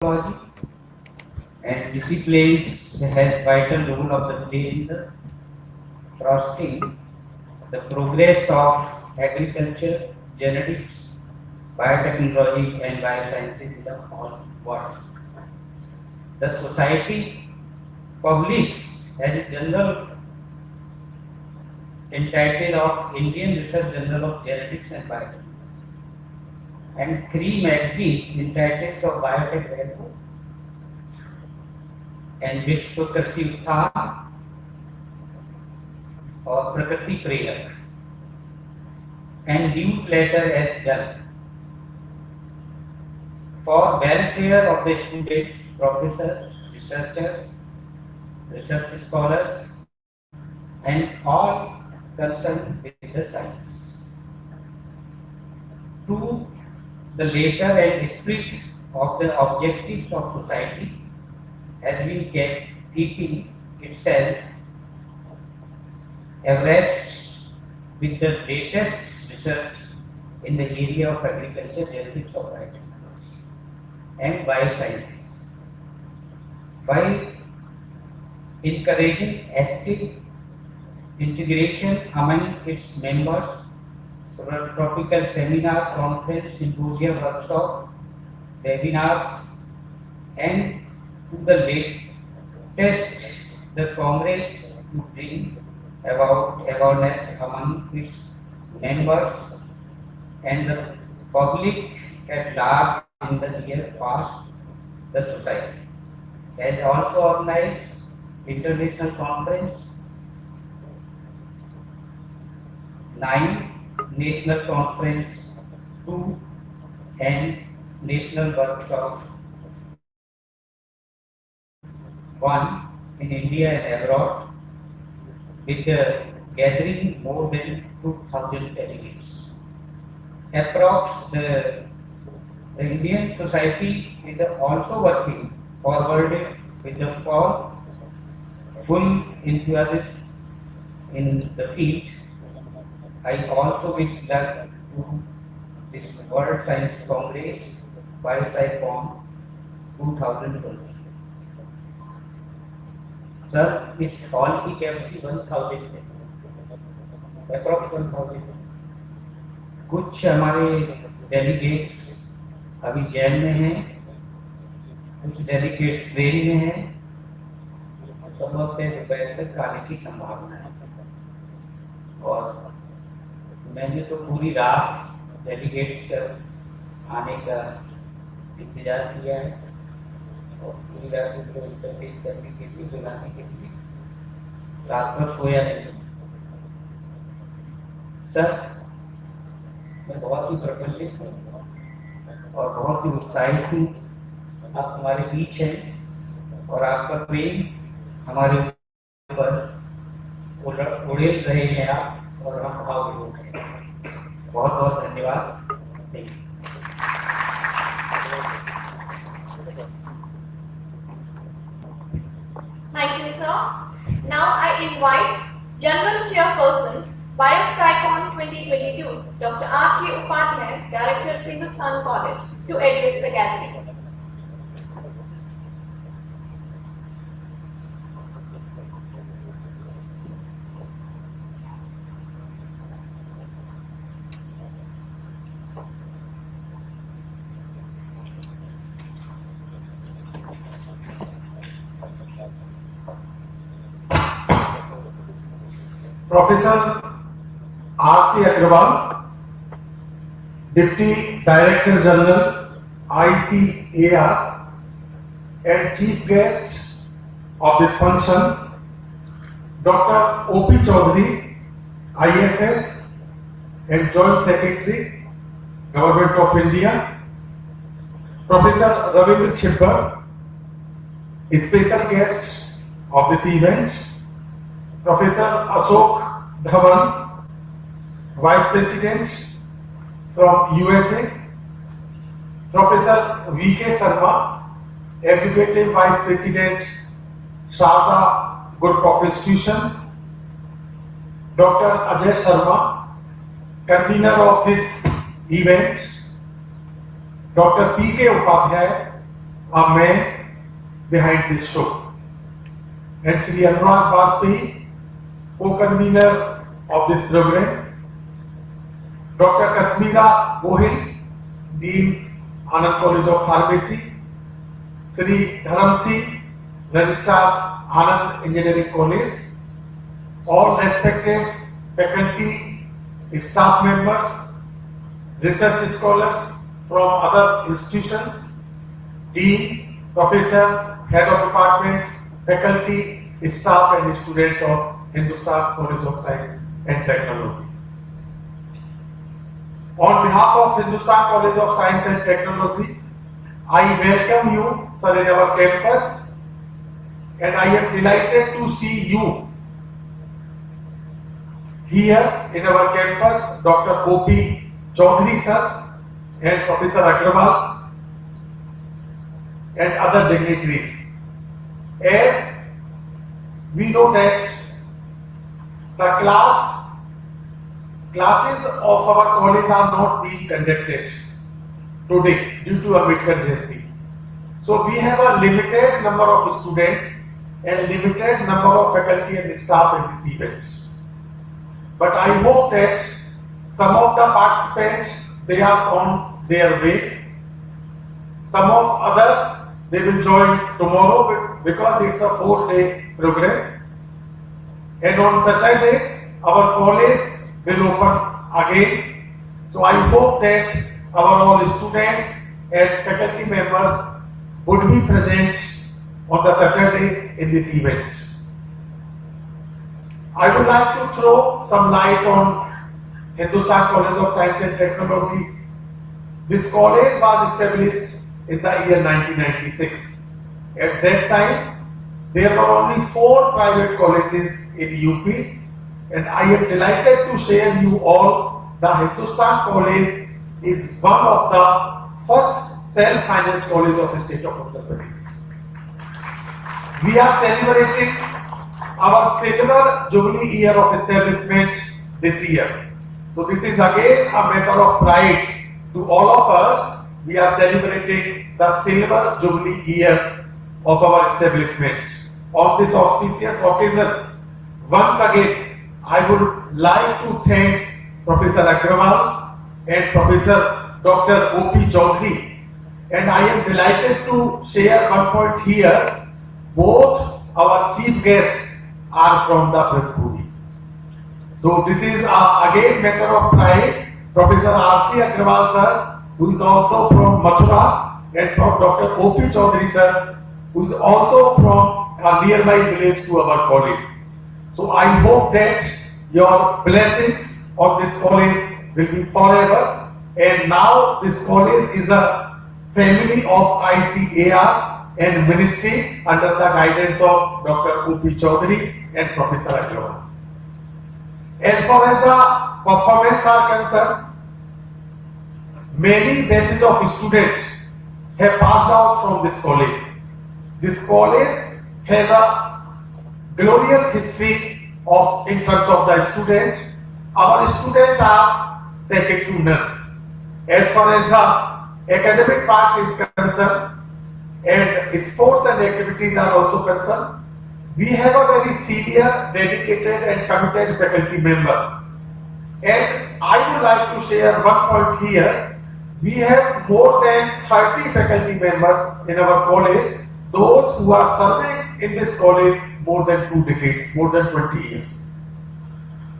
technology and disciplines has vital role of the play in the fostering the progress of agriculture, genetics, biotechnology and biosciences in the whole world. The society published as a journal entitled of Indian Research Journal of Genetics and Biotechnology and 3 magazines entitled of Biotech Value and विश्व कृषि उत्थान और प्रकृति प्रेरक and newsletter as Jal for welfare of the students, professors, researchers, research scholars and all concerned with the science. To the later and spirit of the objectives of society has been kept keeping itself abreast with the latest research in the area of agriculture, genetics, or biotechnology and biosciences by encouraging active integration among its members through tropical seminar, conference, symposium, workshop, webinars, and to the latest the Congress to bring about awareness among its members and the public at large in the year past. The society has also organized international conference, 9 national conference, 2 and national workshop, 1 in India and abroad, with the gathering more than 2,000 delegates. Approx the Indian society is also working forward with the full enthusiasm in the field. I also wish luck to this World Science Congress BIOSCI-CON 2020. Sir, इस hall की capacity 1000 है, approx 1000 है। कुछ हमारे delegates अभी jail में हैं, कुछ डेलीगेट्स ट्रेन में हैं, संभवतः दोपहर तक आने की संभावना है। और मैंने तो पूरी रात डेलीगेट्स का आने का इंतजार किया है और पूरी रात उनको इंटरटेन करने के लिए, बुलाने के लिए रात भर सोया नहीं। सर, मैं बहुत ही प्रफुल्लित हूँ और बहुत ही उत्साहित हूँ। आप हमारे बीच हैं और आपका प्रेम हमारे ऊपर उड़ेल रहे हैं आप और हम भाव लोग हैं। बहुत बहुत धन्यवाद। Thank you, sir. Now I invite General Chairperson, BIOSCI-CON 2022, Dr. R.K. Director of Hindustan College, to address the gathering. Professor I.S.G.B.R.D, Deputy Director General I.C.A.R. and Chief Guest of this function, Dr. O.P. Chaudhary, IFS and Joint Secretary, Government of India, Professor Ravindra I.S.G.B.R.D, Special Guest of this event, Professor Ashok Dhawan, Vice President from USA, Professor V.K. Sharma, Executive Vice President, Sharda Group of Institution, Dr. Ajay Sharma, Convener of this event, Dr. P.K. Upadhyay, a man behind this show. And Shri Anurag Bajpayee, co-convener of this program, Dr. Kasmira Gohil, Dean, Anand College of Pharmacy, Shri Dharam Singh, Registrar, Anand Engineering College, all respected faculty, staff members, research scholars from other institutions, dean, professor, head of department, faculty, staff and student of Hindustan College of Science and Technology. On behalf of Hindustan College of Science and Technology, I welcome you, sir, in our campus, and I am delighted to see you here in our campus, Dr. O.P. Chaudhary sir and Professor Agrawal and other dignitaries. As we know that the classes of our college are not being conducted today due to Ambedkar Jayanti. So we have a limited number of students and limited number of faculty and staff in this event. But I hope that some of the participants, they are on their way. Some of other, they will join tomorrow because it's a 4-day program. And on Saturday, our college will open again. So I hope that our all students and faculty members would be present on the Saturday in this event. I would like to throw some light on Hindustan College of Science and Technology. This college was established in the year 1996. At that time, there were only 4 private colleges in UP, and I am delighted to share you all the Hindustan College is one of the first self-financed college of the state of Uttar Pradesh. We are celebrating our silver jubilee year of establishment this year. So this is again a matter of pride to all of us. We are celebrating the silver jubilee year of our establishment. On this auspicious occasion, once again, I would like to thank Professor Agrawal and Professor Dr. O.P. Chaudhary. And I am delighted to share one point here. Both our chief guests are from the Brajbhumi. So this is again matter of pride. Professor R.C. Agrawal sir, who is also from Mathura, and from Dr. O.P. Chaudhary sir, who is also from a nearby village to our college. So I hope that your blessings of this college will be forever. And now this college is a family of I.C.B.R.D and ministry under the guidance of Dr. O.P. Chaudhary and Professor Agrawal. As far as the performance are concerned, many batches of students have passed out from this college. This college has a glorious history in terms of the student. Our students are second to none. As far as the academic part is concerned, and sports and activities are also concerned, we have a very senior, dedicated and committed faculty member. And I would like to share one point here. We have more than 30 faculty members in our college, those who are serving in this college more than 2 decades, more than 20 years.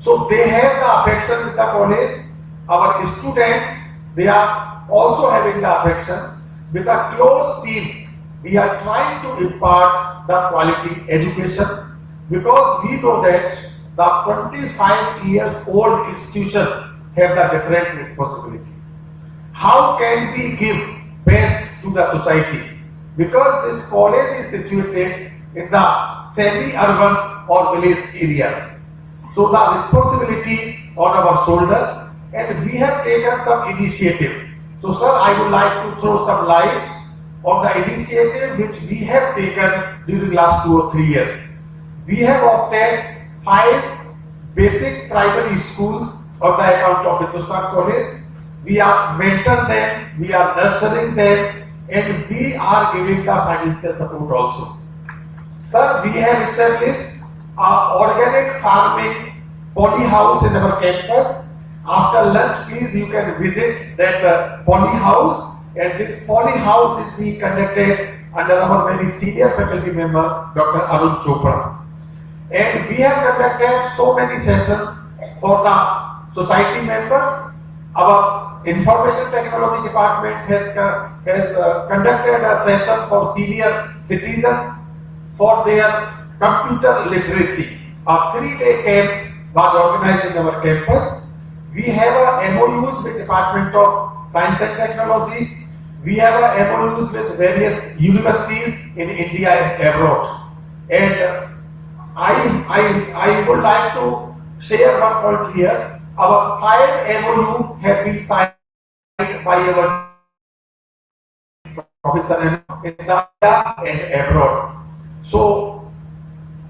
So they have the affection with the college. Our students, they are also having the affection. With a close team, we are trying to impart the quality education, because we know that the 25 years old institution have the different responsibility. How can we give best to the society? Because this college is situated in the semi-urban or village areas. So the responsibility on our shoulder, and we have taken some initiative. So sir, I would like to throw some light on the initiative which we have taken during last 2 or 3 years. We have obtained 5 basic primary schools on the account of Hindustan College. We are mentoring them, we are nurturing them, and we are giving the financial support also. Sir, we have established organic farming poly house in our campus. After lunch, please you can visit that poly house, and this poly house is being conducted under our very senior faculty member, Dr. Arun Chopra. And we have conducted so many sessions for the society members. Our information technology department has conducted a session for senior citizens for their computer literacy. A 3-day camp was organized in our campus. We have a MOUs with Department of Science and Technology. We have a MOUs with various universities in India and abroad. And I would like to share one point here. Our 5 MOU have been signed by our professor in India and abroad. So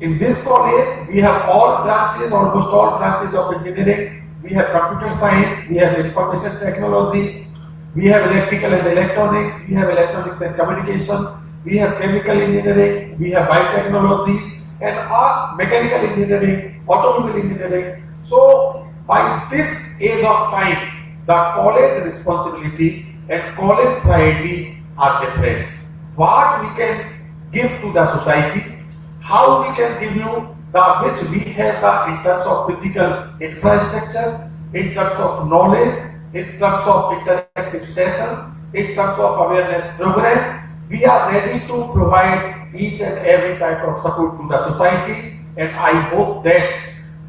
in this college, we have all branches, almost all branches of engineering. We have computer science, we have information technology, we have electrical and electronics, we have electronics and communication, we have chemical engineering, we have biotechnology, and mechanical engineering, automobile engineering. So by this age of time, the college responsibility and college priority are different. What we can give to the society, how we can give you the which we have the in terms of physical infrastructure, in terms of knowledge, in terms of interactive sessions, in terms of awareness program. We are ready to provide each and every type of support to the society, and I hope that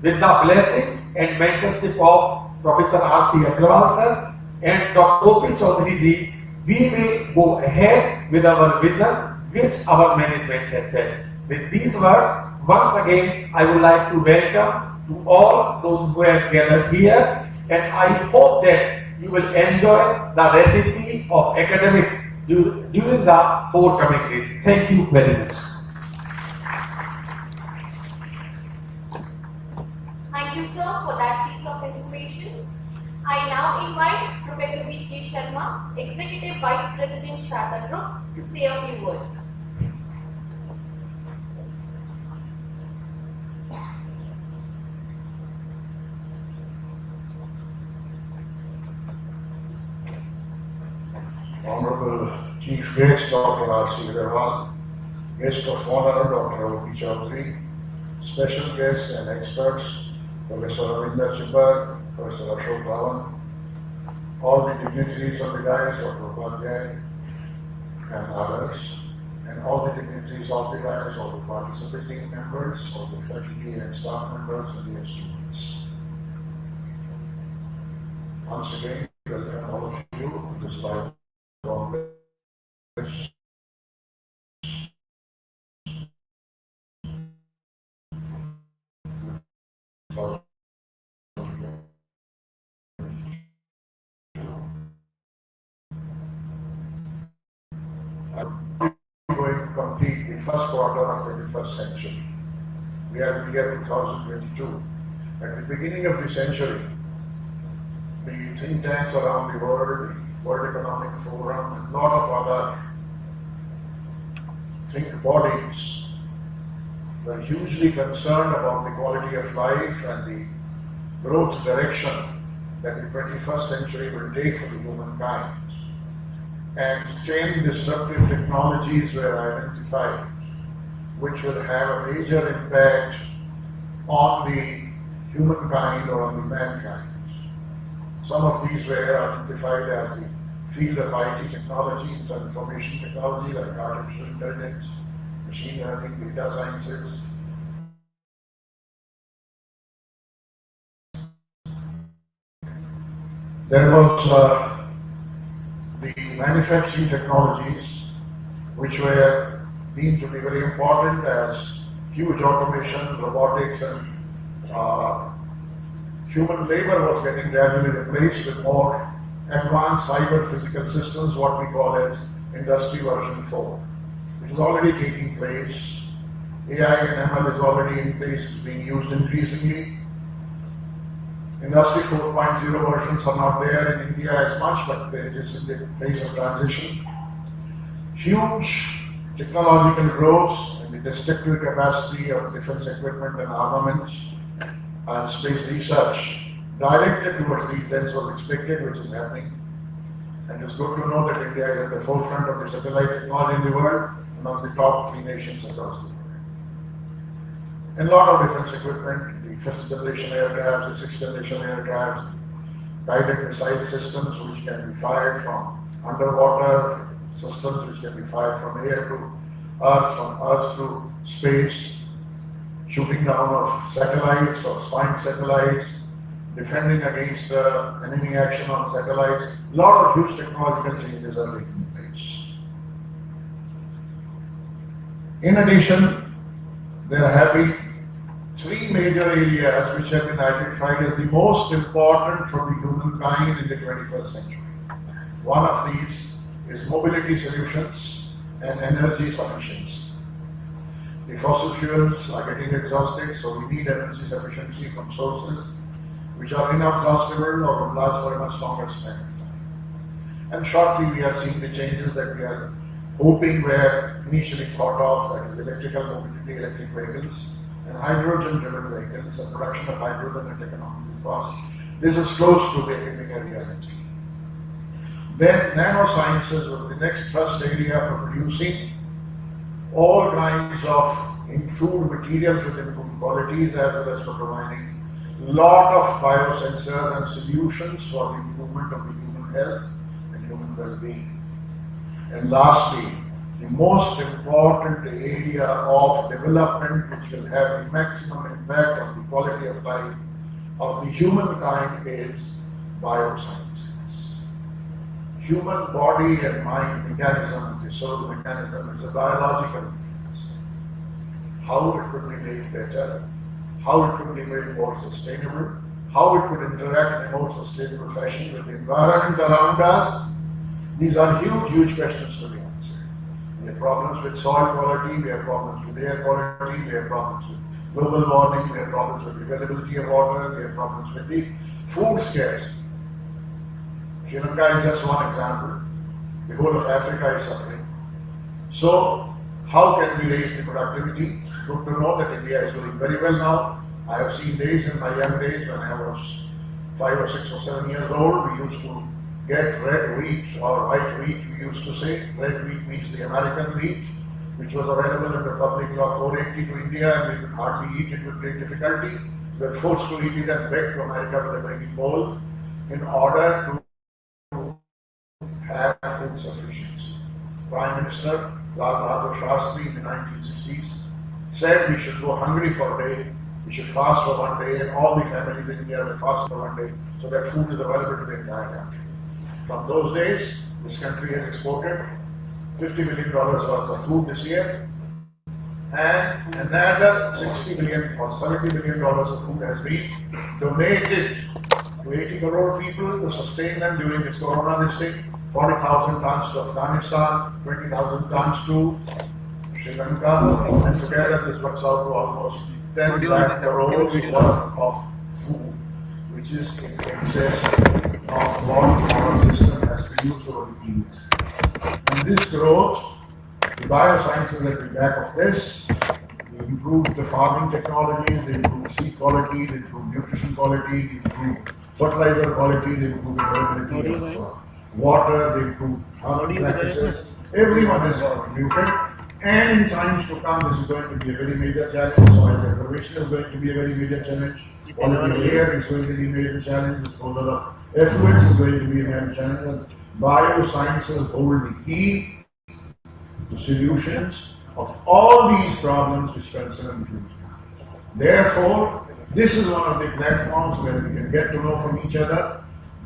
with the blessings and mentorship of Professor R.C. Agrawal sir and Dr. O.P. Chaudhary ji, we will go ahead with our vision which our management has set. With these words, once again, I would like to welcome to all those who have gathered here, and I hope that you will enjoy the recipe of academics during the forthcoming days. Thank you very much. Thank you, sir, for that piece of information. I now invite Professor V.K. Sharma, Executive Vice President, Sharda Group, to say a few words. Honorable Chief Guest Dr. I.S.G.B.R.D, Guest of Honor Dr. O.P. Chaudhary, Special Guests and Experts Professor I.S.G.B.R.D, Professor Ashok Dhawan, all the dignitaries of the dais, Dr. Upadhyay and others, and all the dignitaries of the dais, all the participating members, all the faculty and staff members and their students. Once again, welcome all of you to this live Congress. I'm going to complete the first quarter of the 21st century. We are in the year 2022. At the beginning of the century, the think tanks around the world, the World Economic Forum, and a lot of other think bodies were hugely concerned about the quality of life and the growth direction that the 21st century will take for the humankind. And 10 disruptive technologies were identified which will have a major impact on the humankind or on the mankind. Some of these were identified as the field of IT technology, information technology like artificial intelligence, machine learning, data sciences. There was the manufacturing technologies, which were deemed to be very important as huge automation, robotics, and human labor was getting gradually replaced with more advanced cyber physical systems, what we call as Industry version 4, which is already taking place. AI and ML is already in place, is being used increasingly. Industry 4.0 versions are not there in India as much, but it is in the phase of transition. huge technological growth and the destructive capacity of defense equipment and armaments and space research directed towards these ends was expected, which is happening. And it's good to know that India is at the forefront of the satellite technology in the world, among the top 3 nations across the world. And a lot of defense equipment, the 5th generation aircraft, the 6th generation aircraft, guided missile systems which can be fired from underwater, systems which can be fired from air to earth, from earth to space, shooting down of satellites or spying satellites, defending against enemy action on satellites. A lot of huge technological changes are taking place. In addition, there have been 3 major areas which have been identified as the most important for the humankind in the 21st century. One of these is mobility solutions and energy sufficiency. The fossil fuels are getting exhausted, so we need energy sufficiency from sources which are inexhaustible or will last for a much longer span of time. And shortly we are seeing the changes that we are hoping were initially thought of, that is electrical mobility, electric vehicles, and hydrogen-driven vehicles, and production of hydrogen at economical cost. This is close to becoming a reality. Then nanosciences was the next thrust area for producing all kinds of improved materials with improved qualities, as well as for providing a lot of biosensors and solutions for the improvement of the human health and human well-being. And lastly, the most important area of development which will have the maximum impact on the quality of life of the humankind is biosciences. Human body and mind mechanism is the soul mechanism, is a biological mechanism. How it could be made better, how it could be made more sustainable, how it could interact in a more sustainable fashion with the environment around us. These are huge, huge questions to be answered. We have problems with soil quality, we have problems with air quality, we have problems with global warming, we have problems with the availability of water, we have problems with the food scarcity. Sri Lanka is just one example. The whole of Africa is suffering. So, how can we raise the productivity? It's good to know that India is doing very well now. I have seen days in my young days when I was 5 or 6 or 7 years old, we used to get red wheat or white wheat, we used to say. Red wheat means the American wheat, which was available under Public Law 480 to India, and we could hardly eat it with great difficulty. We were forced to eat it and beg to America with a begging bowl in order to have food sufficiency. Prime Minister Lal Bahadur Shastri in the 1960s said we should go hungry for a day, we should fast for 1 day, and all the families in India will fast for 1 day, so that food is available to the entire country. From those days, this country has exported $50 million worth of food this year, and another $60 million or $70 million of food has been donated to 80 crore people to sustain them during this corona this thing. 40,000 tons to Afghanistan, 20,000 tons to Sri Lanka, and together this works out to almost 10 lakh crores worth of food, which is in excess of what our system has produced over the years. And this growth, the biosciences at the back of this, they improve the farming technologies, they improve seed quality, they improve nutrition quality, they improve fertilizer quality, they improve the availability of water, they improve farming practices. Everyone has contributed, and in times to come, this is going to be a very major challenge. Soil deprivation is going to be a very major challenge. Quality of air is going to be a major challenge. Disposal of effluents is going to be a major challenge. And biosciences hold the key to solutions of all these problems which concern humanity. Therefore, this is one of the platforms where we can get to know from each other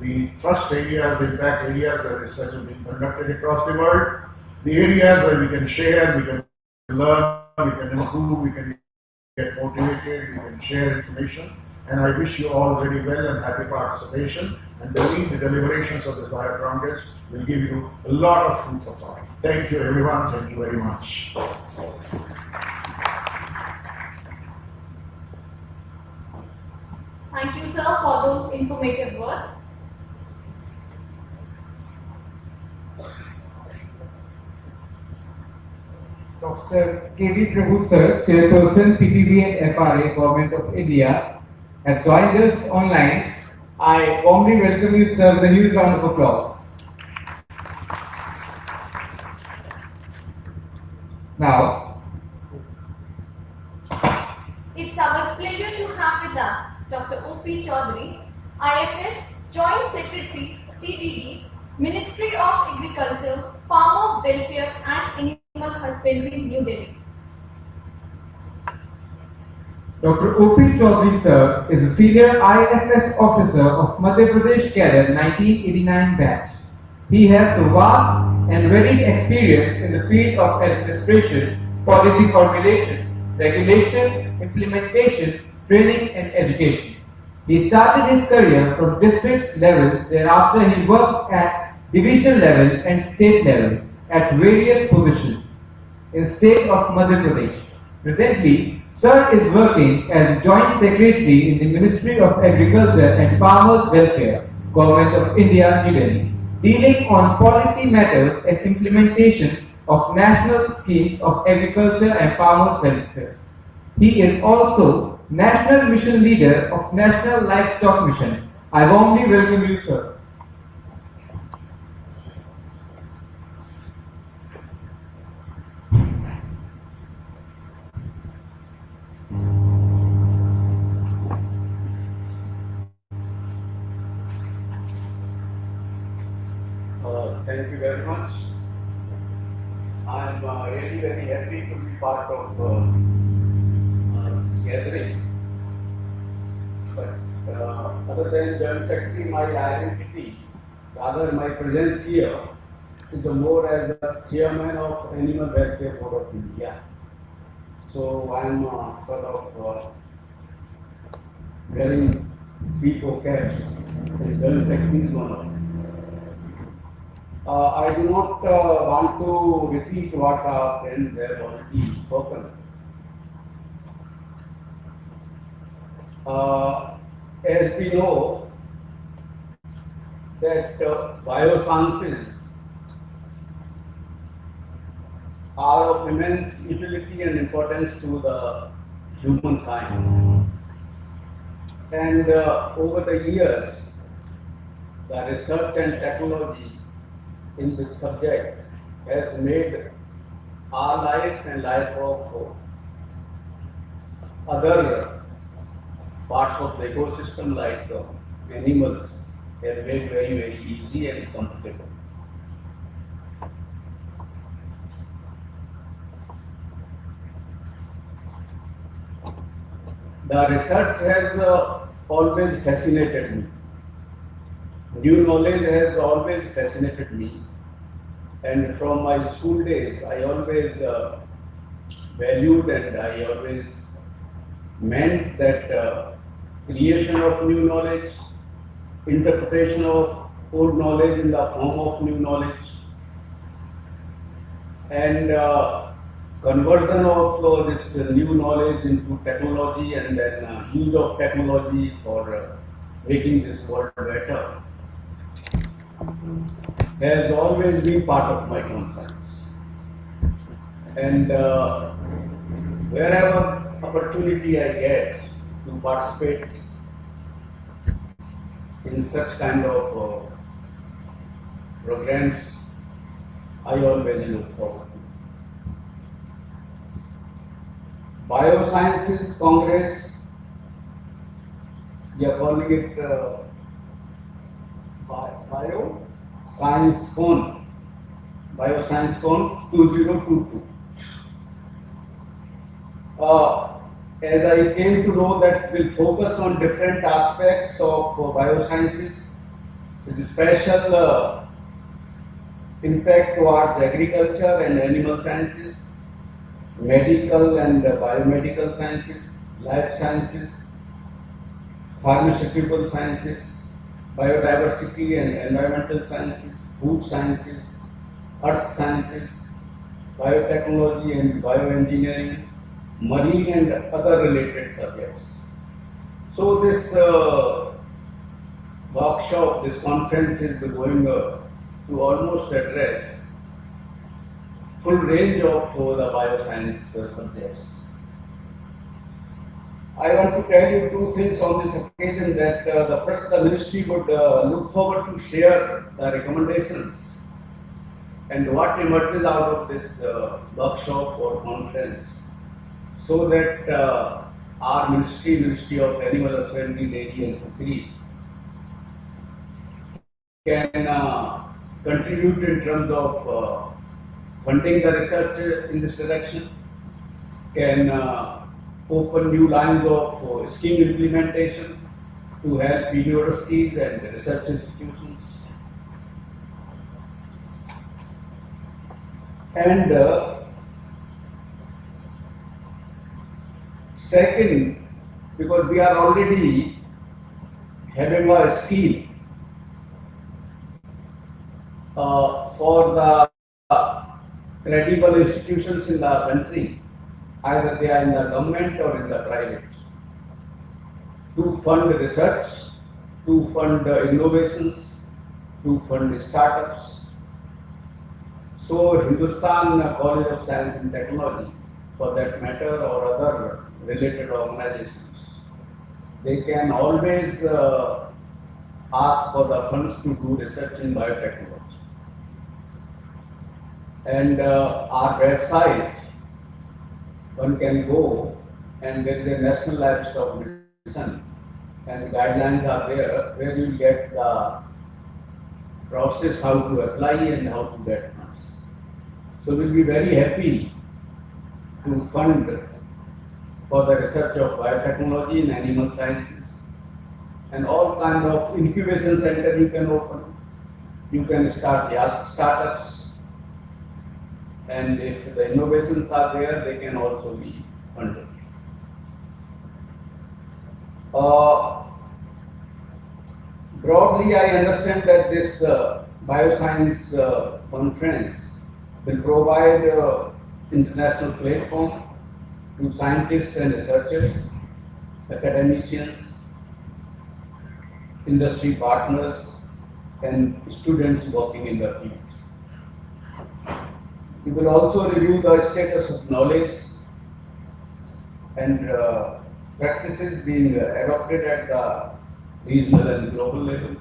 the thrust areas, the impact areas where research is being conducted across the world, the areas where we can share, we can learn, we can improve, we can get motivated, we can share information. And I wish you all very well and happy participation, and believe the deliberations of the Bio Congress will give you a lot of food for thought. Thank you everyone, thank you very much. Thank you, sir, for those informative words. Dr. K.V. Prabhu sir, Chairperson PPB and FRA, Government of India, have joined us online. I warmly welcome you, sir, with a huge round of applause. Now, It's our pleasure to have with us Dr. O.P. Chaudhary, IFS Joint Secretary, CBD, Ministry of Agriculture, Farmer Welfare and Animal Husbandry, New Delhi. Dr. O.P. Chaudhary sir is a senior IFS officer of Madhya Pradesh cadre 1989 batch. He has a vast and varied experience in the field of administration, policy formulation, regulation, implementation, training and education. He started his career from district level, thereafter he worked at divisional level and state level at various positions in state of Madhya Pradesh. Presently, Sir is working as Joint Secretary in the Ministry of Agriculture and Farmers Welfare, Government of India, New Delhi, dealing on policy matters and implementation of national schemes of agriculture and farmers welfare. He is also National Mission Leader of National Livestock Mission. I warmly welcome you, sir. Thank you very much. I'm really very happy to be part of this gathering. But other than Joint Secretary, my identity, rather my presence here is more as the Chairman of Animal Welfare Board of India. So I'm sort of wearing 3-4 caps, and Joint Secretary is one of them. I do not want to repeat what our friends have already spoken. As we know that biosciences are of immense utility and importance to the humankind. And over the years, the research and technology in this subject has made our life and life of other parts of the ecosystem like animals have made very, very easy and comfortable. The research has always fascinated me. New knowledge has always fascinated me, and from my school days I always valued and I always meant that creation of new knowledge, interpretation of old knowledge in the form of new knowledge, and conversion of this new knowledge into technology and then use of technology for making this world better has always been part of my conscience. And wherever opportunity I get to participate in such kind of programs, I always look forward to. Biosciences Congress, we are calling it BIOSCI-CON, BIOSCIENCES-CON 2022. As I came to know that will focus on different aspects of biosciences with special impact towards agriculture and animal sciences, medical and biomedical sciences, life sciences, pharmaceutical sciences, biodiversity and environmental sciences, food sciences, earth sciences, biotechnology and bioengineering, marine and other related subjects. So this workshop, this conference is going to almost address full range of the bioscience subjects. I want to tell you two things on this occasion. That the first, the ministry would look forward to share the recommendations and what emerges out of this workshop or conference, so that our Ministry of Animal Husbandry, Dairy and Fisheries, can contribute in terms of funding the research in this direction, can open new lines of scheme implementation to help universities and research institutions. And second, because we are already having a scheme for the credible institutions in the country, either they are in the government or in the private, to fund research, to fund innovations, to fund startups. So Hindustan College of Science and Technology, for that matter, or other related organizations, they can always ask for the funds to do research in biotechnology. And our website, one can go, and there is a National Livestock Mission, and guidelines are there where you will get the process, how to apply and how to get funds. So we'll be very happy to fund for the research of biotechnology in animal sciences, and all kind of incubation center you can open. You can start startups, and if the innovations are there, they can also be funded. Broadly, I understand that this bioscience conference will provide international platform to scientists and researchers, academicians, industry partners, and students working in the field. We will also review the status of knowledge and practices being adopted at the regional and global level,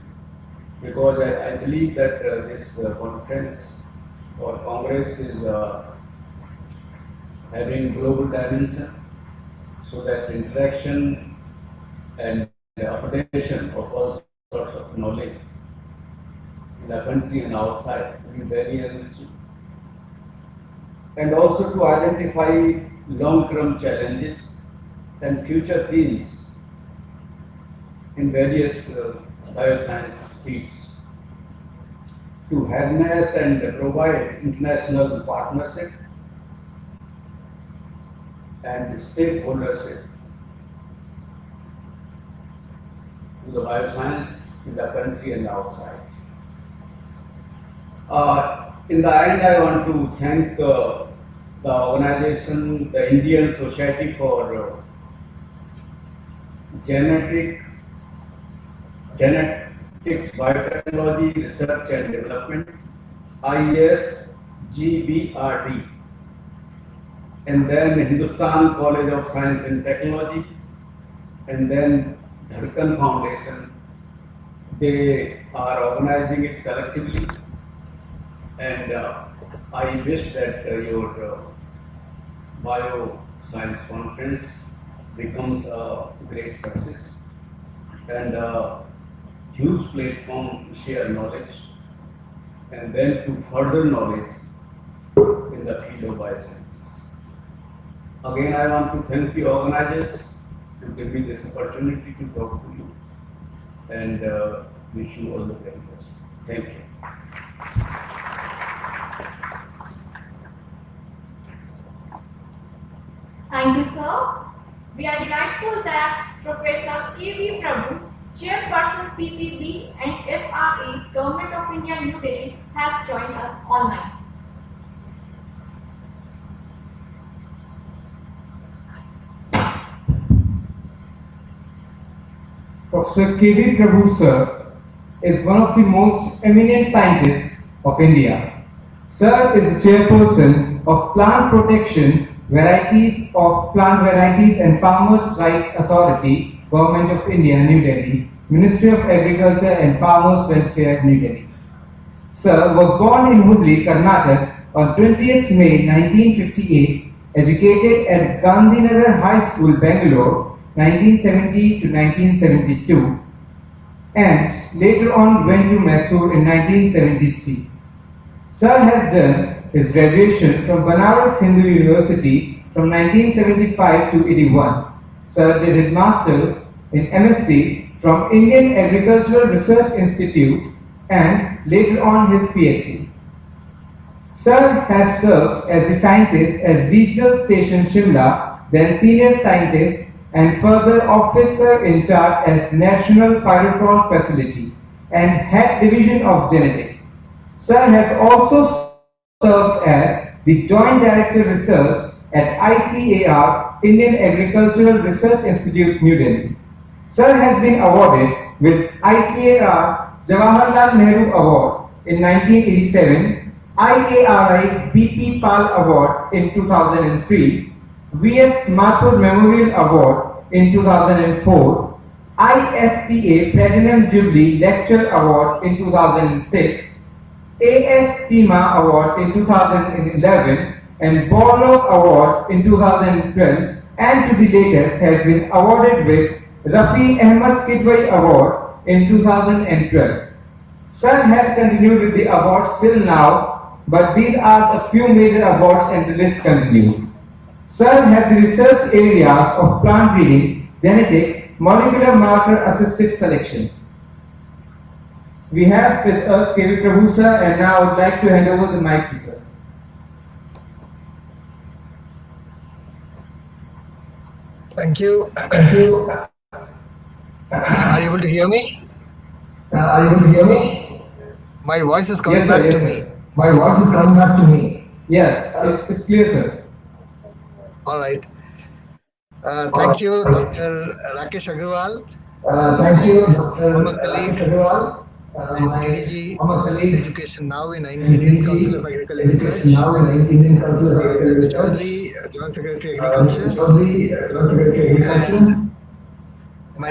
because I believe that this conference or congress is having global dimension, so that interaction and updation of all sorts of knowledge in the country and outside will be very enriching. And also to identify long-term challenges and future themes in various bioscience fields, to harness and provide international partnership and stakeholdership to the bioscience in the country and outside. In the end, I want to thank the organization, the Indian Society for Genetics, Biotechnology, Research and Development, I.S.G.B.R.D, and then Hindustan College of Science and Technology, and then I.S.G.B.R.D Foundation. They are organizing it collectively, and I wish that your bioscience conference becomes a great success and a huge platform to share knowledge and then to further knowledge in the field of biosciences. Again, I want to thank the organizers to give me this opportunity to talk to you, and wish you all the very best. Thank you. Thank you, sir. We are delightful that Professor I.S.G.B.R.D, Chairperson PPB and FRA, Government of India, New Delhi, has joined us online. Professor K.V. Prabhu sir is one of the most eminent scientists of India. Sir is the chairperson of Plant Protection Plant Varieties and Farmers' Rights Authority, Government of India, New Delhi, Ministry of Agriculture and Farmers' Welfare, New Delhi. Sir was born in Hubli, Karnataka on 20th May 1958, educated at Gandhinagar High School, Bangalore, 1970 to 1972, and later on went to Mysore in 1973. Sir has done his graduation from Banaras Hindu University from 1975 to 81. Sir did his masters in MSc from Indian Agricultural Research Institute and later on his PhD. Sir has served as the scientist at Regional Station Shimla, then senior scientist and further officer in charge as National Phytochron Facility and Head Division of Genetics. Sir has also served as the Joint Director Research at I.C.B.R.D, Indian Agricultural Research Institute, New Delhi. Sir has been awarded with I.C.B.R.D Jawaharlal Nehru Award in 1987, IARI BP Pal Award in 2003, V.S. Mathur Memorial Award in 2004, ISCA Platinum Jubilee Lecture Award in 2006, A.S.G.B.R.D Award in 2011, and Borlaug Award in 2012, and to the latest has been awarded with Rafi Ahmad Kidwai Award in 2012. Sir has continued with the awards till now, but these are the few major awards and the list continues. Sir has the research areas of plant breeding, genetics, molecular marker assisted selection. We have with us K.V. Prabhu sir, and now I would like to hand over the mic to sir. Thank you. Are you able to hear me? My voice is coming back to me. My voice is coming back to me. Yes, it's clear, sir. All right. Thank you, Dr. Rakesh Agrawal. Thank you, Dr. Former colleague Agrawal. and TDG Former colleague Education now in Indian Council of Agricultural Research. Now in Indian Council of Agricultural Mr. Research. Chaudhary, Joint Secretary Agriculture. Joint Secretary Agriculture. My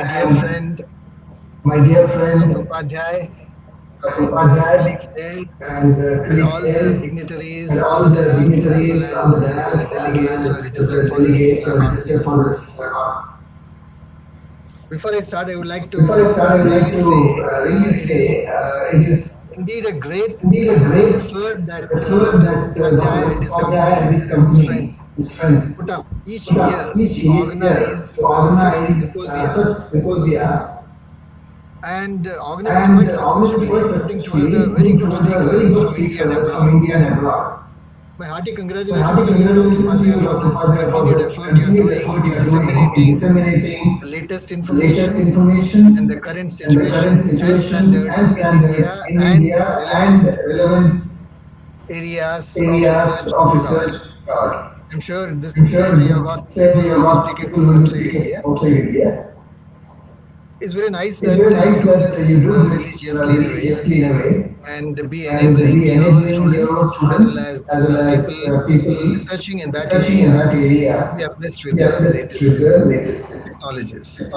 dear friend, Dr. Upadhyay, colleagues there, and all the dignitaries, all the dignitaries, as well as delegates who are registered for this. Before I start, I would like to really say it is indeed a great effort that Upadhyay and his company, his friends put up each year to organize such symposia and organized quite successfully, putting together very good speakers from India and abroad. My hearty congratulations to you, Upadhyay, for this continued effort you are doing in disseminating the latest information and the current situation and standards in India and relevant areas of research. I'm sure this you have got people who outside India. It's very nice that you do this religiously in a way and be enabling your students as well as people researching in that area be abreast with the latest technologies.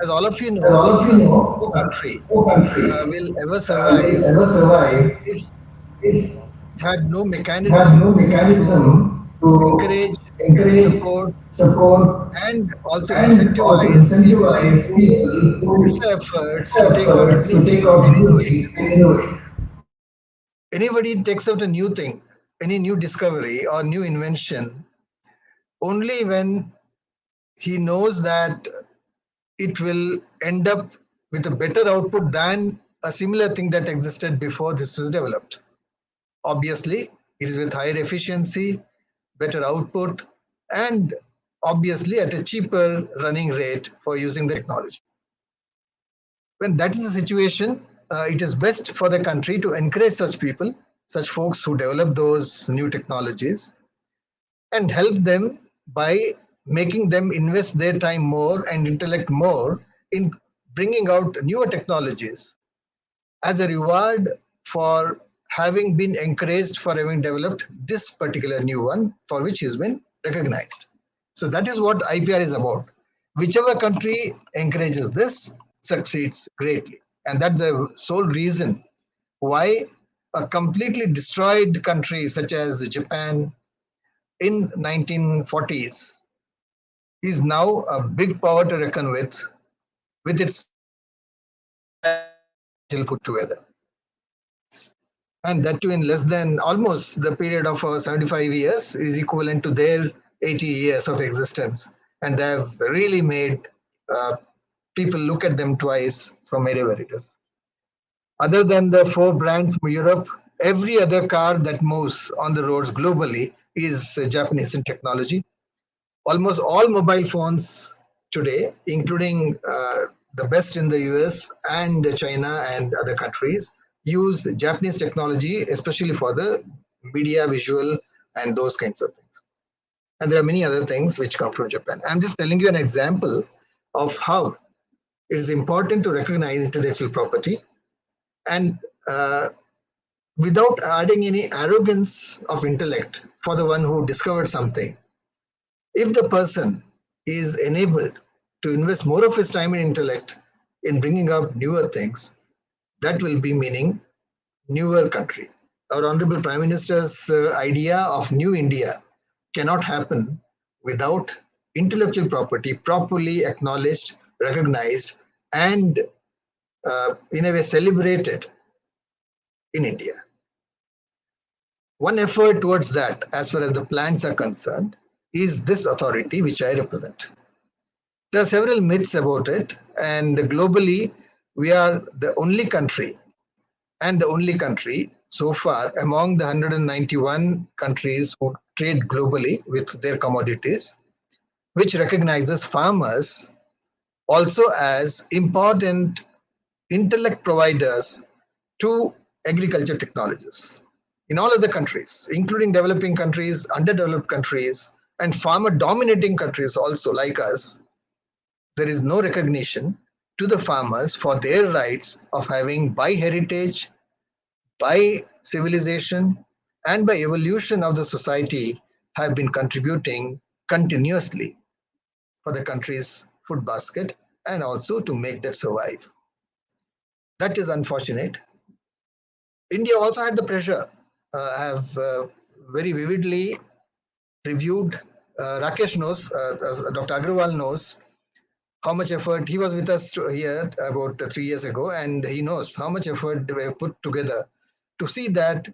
As all of you know, no country will ever survive if it had no mechanism to encourage, support, and also incentivize people to efforts to take out and innovate. Anybody takes out a new thing, any new discovery or new invention, only when he knows that it will end up with a better output than a similar thing that existed before this was developed. Obviously, it is with higher efficiency, better output, and obviously at a cheaper running rate for using the technology. When that is the situation, it is best for the country to encourage such people, such folks who develop those new technologies, and help them by making them invest their time more and intellect more in bringing out newer technologies as a reward for having been encouraged for having developed this particular new one for which he's been recognized. So that is what IPR is about. Whichever country encourages this succeeds greatly. And that's the sole reason why a completely destroyed country such as Japan in 1940s is now a big power to reckon with its put together. And that too in less than almost the period of 75 years is equivalent to their 80 years of existence. And they have really made people look at them twice from wherever it is. Other than the four brands from Europe, every other car that moves on the roads globally is Japanese in technology. Almost all mobile phones today, including the best in the US and China and other countries, use Japanese technology, especially for the media, visual, and those kinds of things. And there are many other things which come from Japan. I'm just telling you an example of how it is important to recognize intellectual property and without adding any arrogance of intellect for the one who discovered something. If the person is enabled to invest more of his time and intellect in bringing up newer things, that will be meaning newer country. Our Honorable Prime Minister's idea of New India cannot happen without intellectual property properly acknowledged, recognized, and in a way celebrated in India. One effort towards that, as far as the plans are concerned, is this authority which I represent. There are several myths about it, and globally, we are the only country, and the only country so far among the 191 countries who trade globally with their commodities, which recognizes farmers also as important intellect providers to agriculture technologies. In all other countries, including developing countries, underdeveloped countries, and farmer dominating countries also like us, there is no recognition to the farmers for their rights of having by heritage, by civilization, and by evolution of the society have been contributing continuously for the country's food basket and also to make that survive. That is unfortunate. India also had the pressure. I have very vividly reviewed. Rakesh knows, as Dr. Agrawal knows, how much effort he was with us here about 3 years ago, and he knows how much effort we have put together to see that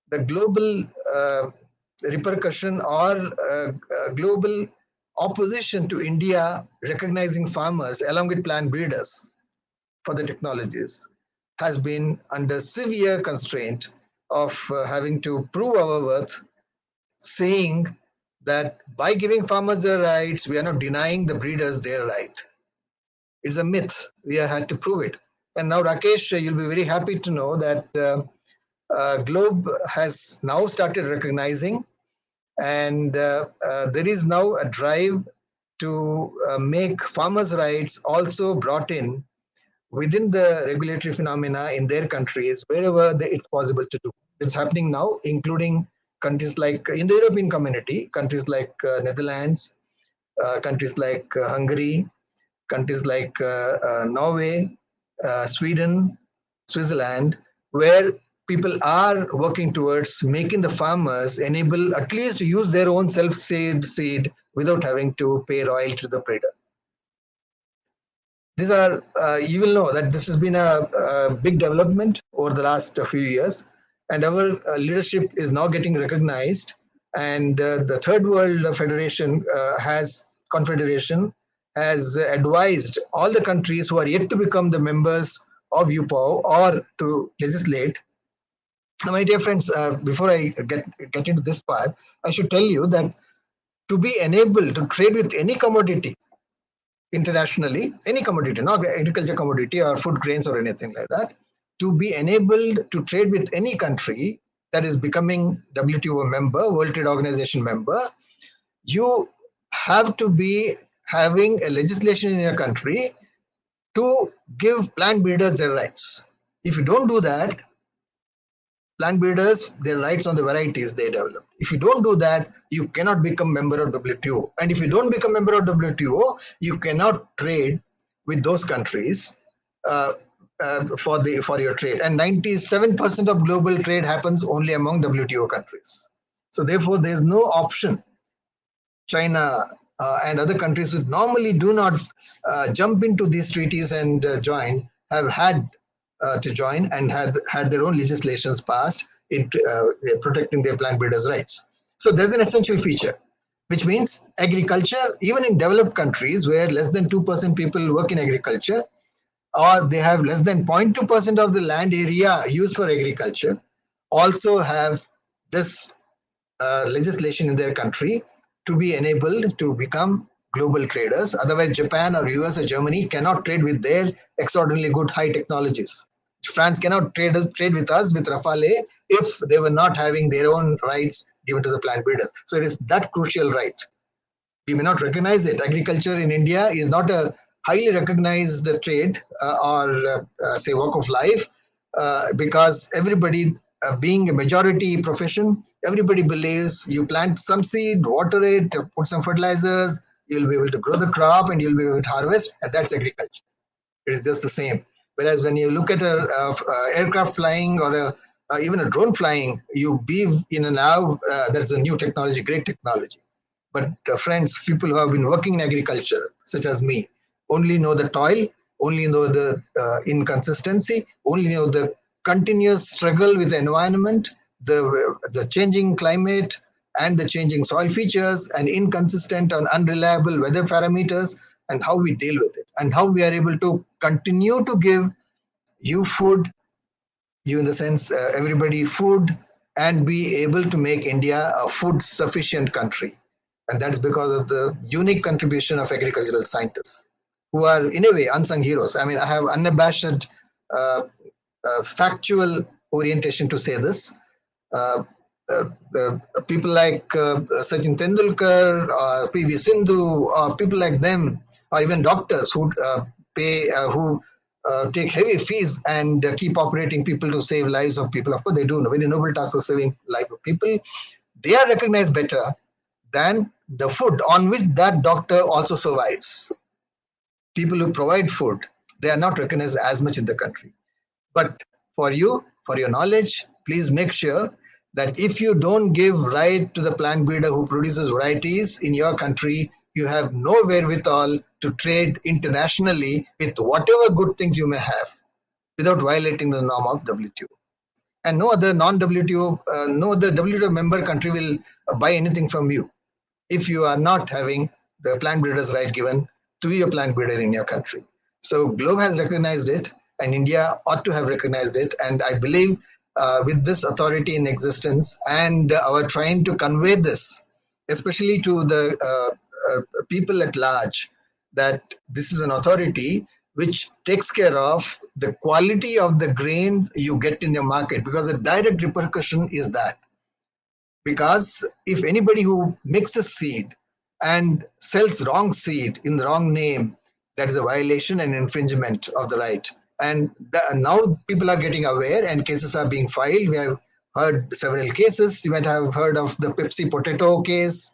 the global repercussion or global opposition to India recognizing farmers along with plant breeders for the technologies has been under severe constraint of having to prove our worth, saying that by giving farmers their rights, we are not denying the breeders their right. It's a myth. We have had to prove it. And now, Rakesh, you'll be very happy to know that Globe has now started recognizing, and there is now a drive to make farmers' rights also brought in within the regulatory phenomena in their countries, wherever it's possible to do. It's happening now, including countries like in the European community, countries like Netherlands, countries like Hungary, countries like Norway, Sweden, Switzerland, where people are working towards making the farmers enable at least to use their own self-seed seed without having to pay royalty to the breeder. These are, you will know that this has been a big development over the last few years, and our leadership is now getting recognized. And the Third World Federation Confederation has advised all the countries who are yet to become the members of UPOW or to legislate. My dear friends, before I get into this part, I should tell you that to be enabled to trade with any commodity internationally, any commodity, not agriculture commodity or food grains or anything like that, to be enabled to trade with any country that is becoming WTO member, World Trade Organization member, you have to be having a legislation in your country to give plant breeders their rights. If you don't do that, plant breeders their rights on the varieties they develop. If you don't do that, you cannot become member of WTO. And if you don't become member of WTO, you cannot trade with those countries for your trade. And 97% of global trade happens only among WTO countries. So therefore, there is no option. China and other countries who normally do not jump into these treaties and join have had to join and had their own legislations passed in protecting their plant breeders' rights. So there's an essential feature, which means agriculture, even in developed countries where less than 2% people work in agriculture, or they have less than 0.2% of the land area used for agriculture, also have this legislation in their country to be enabled to become global traders. Otherwise, Japan or US or Germany cannot trade with their extraordinarily good high technologies. France cannot trade with us with Rafale if they were not having their own rights given to the plant breeders. So it is that crucial right. We may not recognize it. Agriculture in India is not a highly recognized trade or say walk of life because everybody, being a majority profession, everybody believes you plant some seed, water it, put some fertilizers, you'll be able to grow the crop and you'll be able to harvest, and that's agriculture. It is just the same. Whereas when you look at a aircraft flying or even a drone flying, you be in a now there's a new technology, great technology. But friends, people who have been working in agriculture, such as me, only know the toil, only know the inconsistency, only know the continuous struggle with the environment, the changing climate, and the changing soil features, and inconsistent and unreliable weather parameters, and how we deal with it, and how we are able to continue to give you food, you in the sense everybody food, and be able to make India a food sufficient country. And that is because of the unique contribution of agricultural scientists who are in a way unsung heroes. I mean, I have unabashed factual orientation to say this. People like Sachin Tendulkar, PV Sindhu, or people like them, or even doctors who who take heavy fees and keep operating people to save lives of people. Of course, they do a very noble task of saving life of people. They are recognized better than the food on which that doctor also survives. People who provide food, they are not recognized as much in the country. But for you, for your knowledge, please make sure that if you don't give right to the plant breeder who produces varieties in your country, you have no wherewithal to trade internationally with whatever good things you may have without violating the norm of WTO. And no other non-WTO, no other WTO member country will buy anything from you if you are not having the plant breeder's right given to be a plant breeder in your country. So Globe has recognized it, and India ought to have recognized it. And I believe with this authority in existence and our trying to convey this, especially to the people at large, that this is an authority which takes care of the quality of the grains you get in the market, because the direct repercussion is that. Because if anybody who mixes seed and sells wrong seed in the wrong name, that is a violation and infringement of the right. And now people are getting aware and cases are being filed. We have heard several cases. You might have heard of the Pepsi potato case,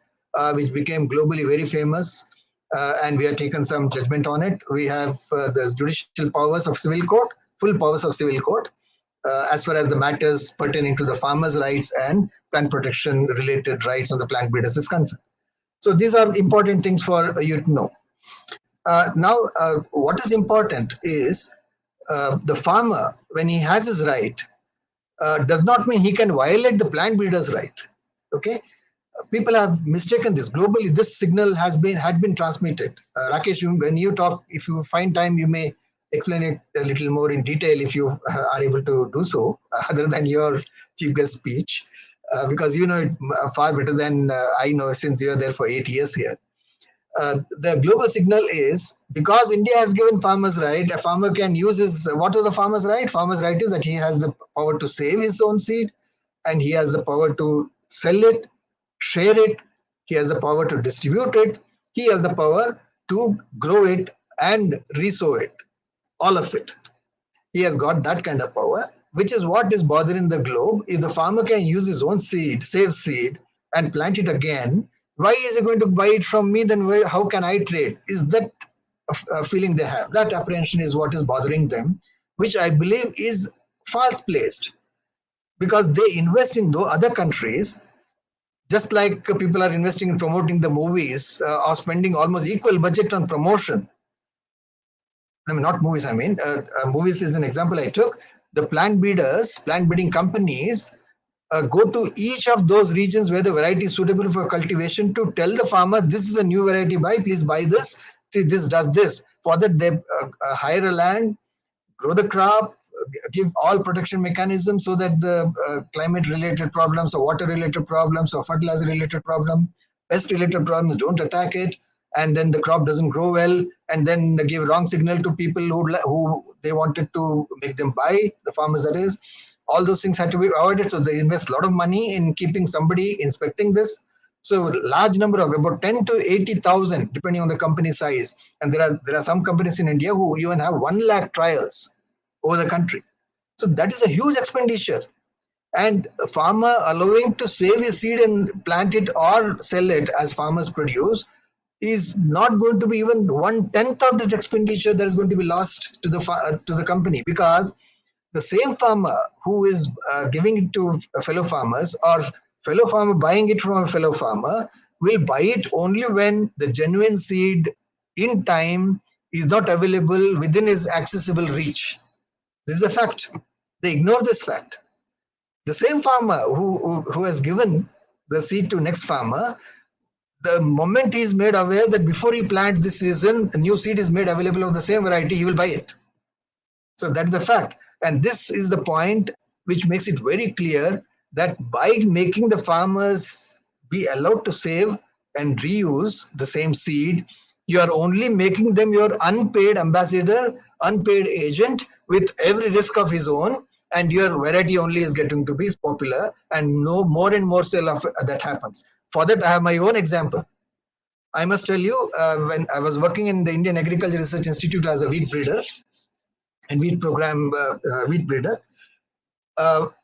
which became globally very famous. And we have taken some judgment on it. We have the judicial powers of civil court, full powers of civil court, as far as the matters pertaining to the farmers' rights and plant protection related rights of the plant breeders is concerned. So these are important things for you to know. Now, what is important is the farmer, when he has his right, does not mean he can violate the plant breeder's right. Okay, people have mistaken this globally. This signal had been transmitted. Rakesh, when you talk, if you find time, you may explain it a little more in detail if you are able to do so, other than your chief guest speech, because you know it far better than I know, since you are there for 8 years here. The global signal is because India has given farmers right, a farmer can use his, what is the farmer's right? Farmer's right is that he has the power to save his own seed, and he has the power to sell it, share it, he has the power to distribute it, he has the power to grow it and resow it, all of it. He has got that kind of power. which is what is bothering the globe. If the farmer can use his own seed, save seed, and plant it again, why is he going to buy it from me? Then how can I trade? Is that a feeling they have? That apprehension is what is bothering them, which I believe is false placed, because they invest in those other countries, just like people are investing in promoting the movies or spending almost equal budget on promotion. I mean, not movies, I mean, movies is an example I took. The plant breeders, plant breeding companies go to each of those regions where the variety is suitable for cultivation to tell the farmer, this is a new variety, please buy this. See, this does this. For that, they hire a land, grow the crop, give all protection mechanisms so that the climate related problems or water related problems or fertilizer related problem, pest related problems don't attack it, and then the crop doesn't grow well, and then they give wrong signal to people who they wanted to make them buy, the farmers that is. All those things had to be avoided, so they invest a lot of money in keeping somebody inspecting this. So large number of about 10 to 80,000 depending on the company size, and there are some companies in India who even have 1 lakh trials over the country. So that is a huge expenditure. And a farmer allowing to save his seed and plant it or sell it as farmers produce is not going to be even 1/10 of that expenditure that is going to be lost to the company, because the same farmer who is giving it to fellow farmers or fellow farmer buying it from a fellow farmer will buy it only when the genuine seed in time is not available within his accessible reach. This is a fact. They ignore this fact. The same farmer who has given the seed to next farmer, the moment he is made aware that before he plants this season, a new seed is made available of the same variety, he will buy it. So that is a fact. And this is the point which makes it very clear that by making the farmers be allowed to save and reuse the same seed, you are only making them your unpaid ambassador, unpaid agent with every risk of his own, and your variety only is getting to be popular, and no more and more sale of that happens. For that, I have my own example. I must tell you, when I was working in the Indian Agriculture Research Institute as a wheat breeder and wheat program wheat breeder,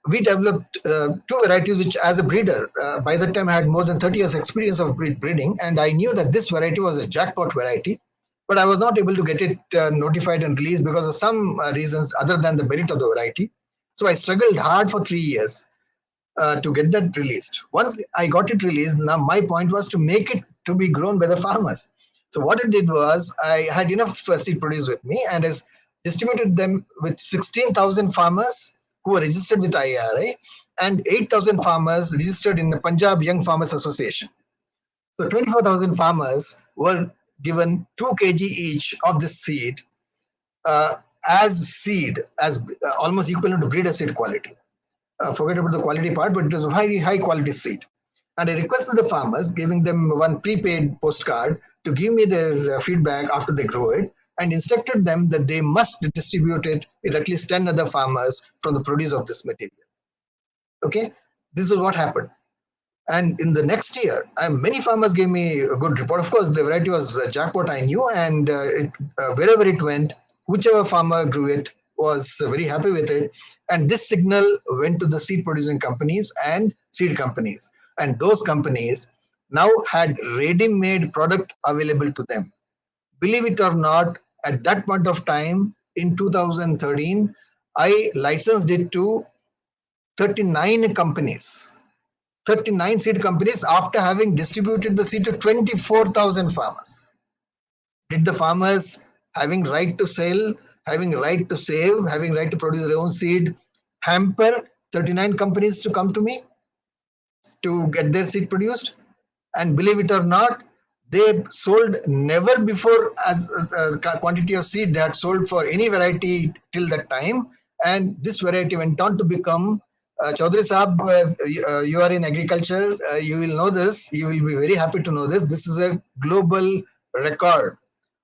we developed two varieties which, as a breeder, by that time I had more than 30 years experience of breeding, and I knew that this variety was a jackpot variety, but I was not able to get it notified and released because of some reasons other than the merit of the variety. So I struggled hard for 3 years to get that released. Once I got it released, now my point was to make it to be grown by the farmers. So what I did was I had enough seed produce with me, and I distributed them with 16,000 farmers who were registered with IRA and 8,000 farmers registered in the Punjab Young Farmers Association. So 24,000 farmers were given 2 kg each of this seed as seed, as almost equivalent to breeder seed quality. Forget about the quality part, but it was a very high quality seed. And I requested the farmers, giving them one prepaid postcard to give me their feedback after they grow it, and instructed them that they must distribute it with at least 10 other farmers from the produce of this material. Okay, this is what happened. And in the next year, many farmers gave me a good report. Of course, the variety was jackpot, I knew, and wherever it went, whichever farmer grew it was very happy with it. And this signal went to the seed producing companies and seed companies. And those companies now had ready-made product available to them. Believe it or not, at that point of time, in 2013, I licensed it to 39 companies. 39 seed companies after having distributed the seed to 24,000 farmers. Did the farmers having right to sell, having right to save, having right to produce their own seed hamper 39 companies to come to me to get their seed produced? And believe it or not, they sold never before as a quantity of seed they had sold for any variety till that time. And this variety went on to become Chaudhary Saab, you are in agriculture, you will know this, you will be very happy to know this. This is a global record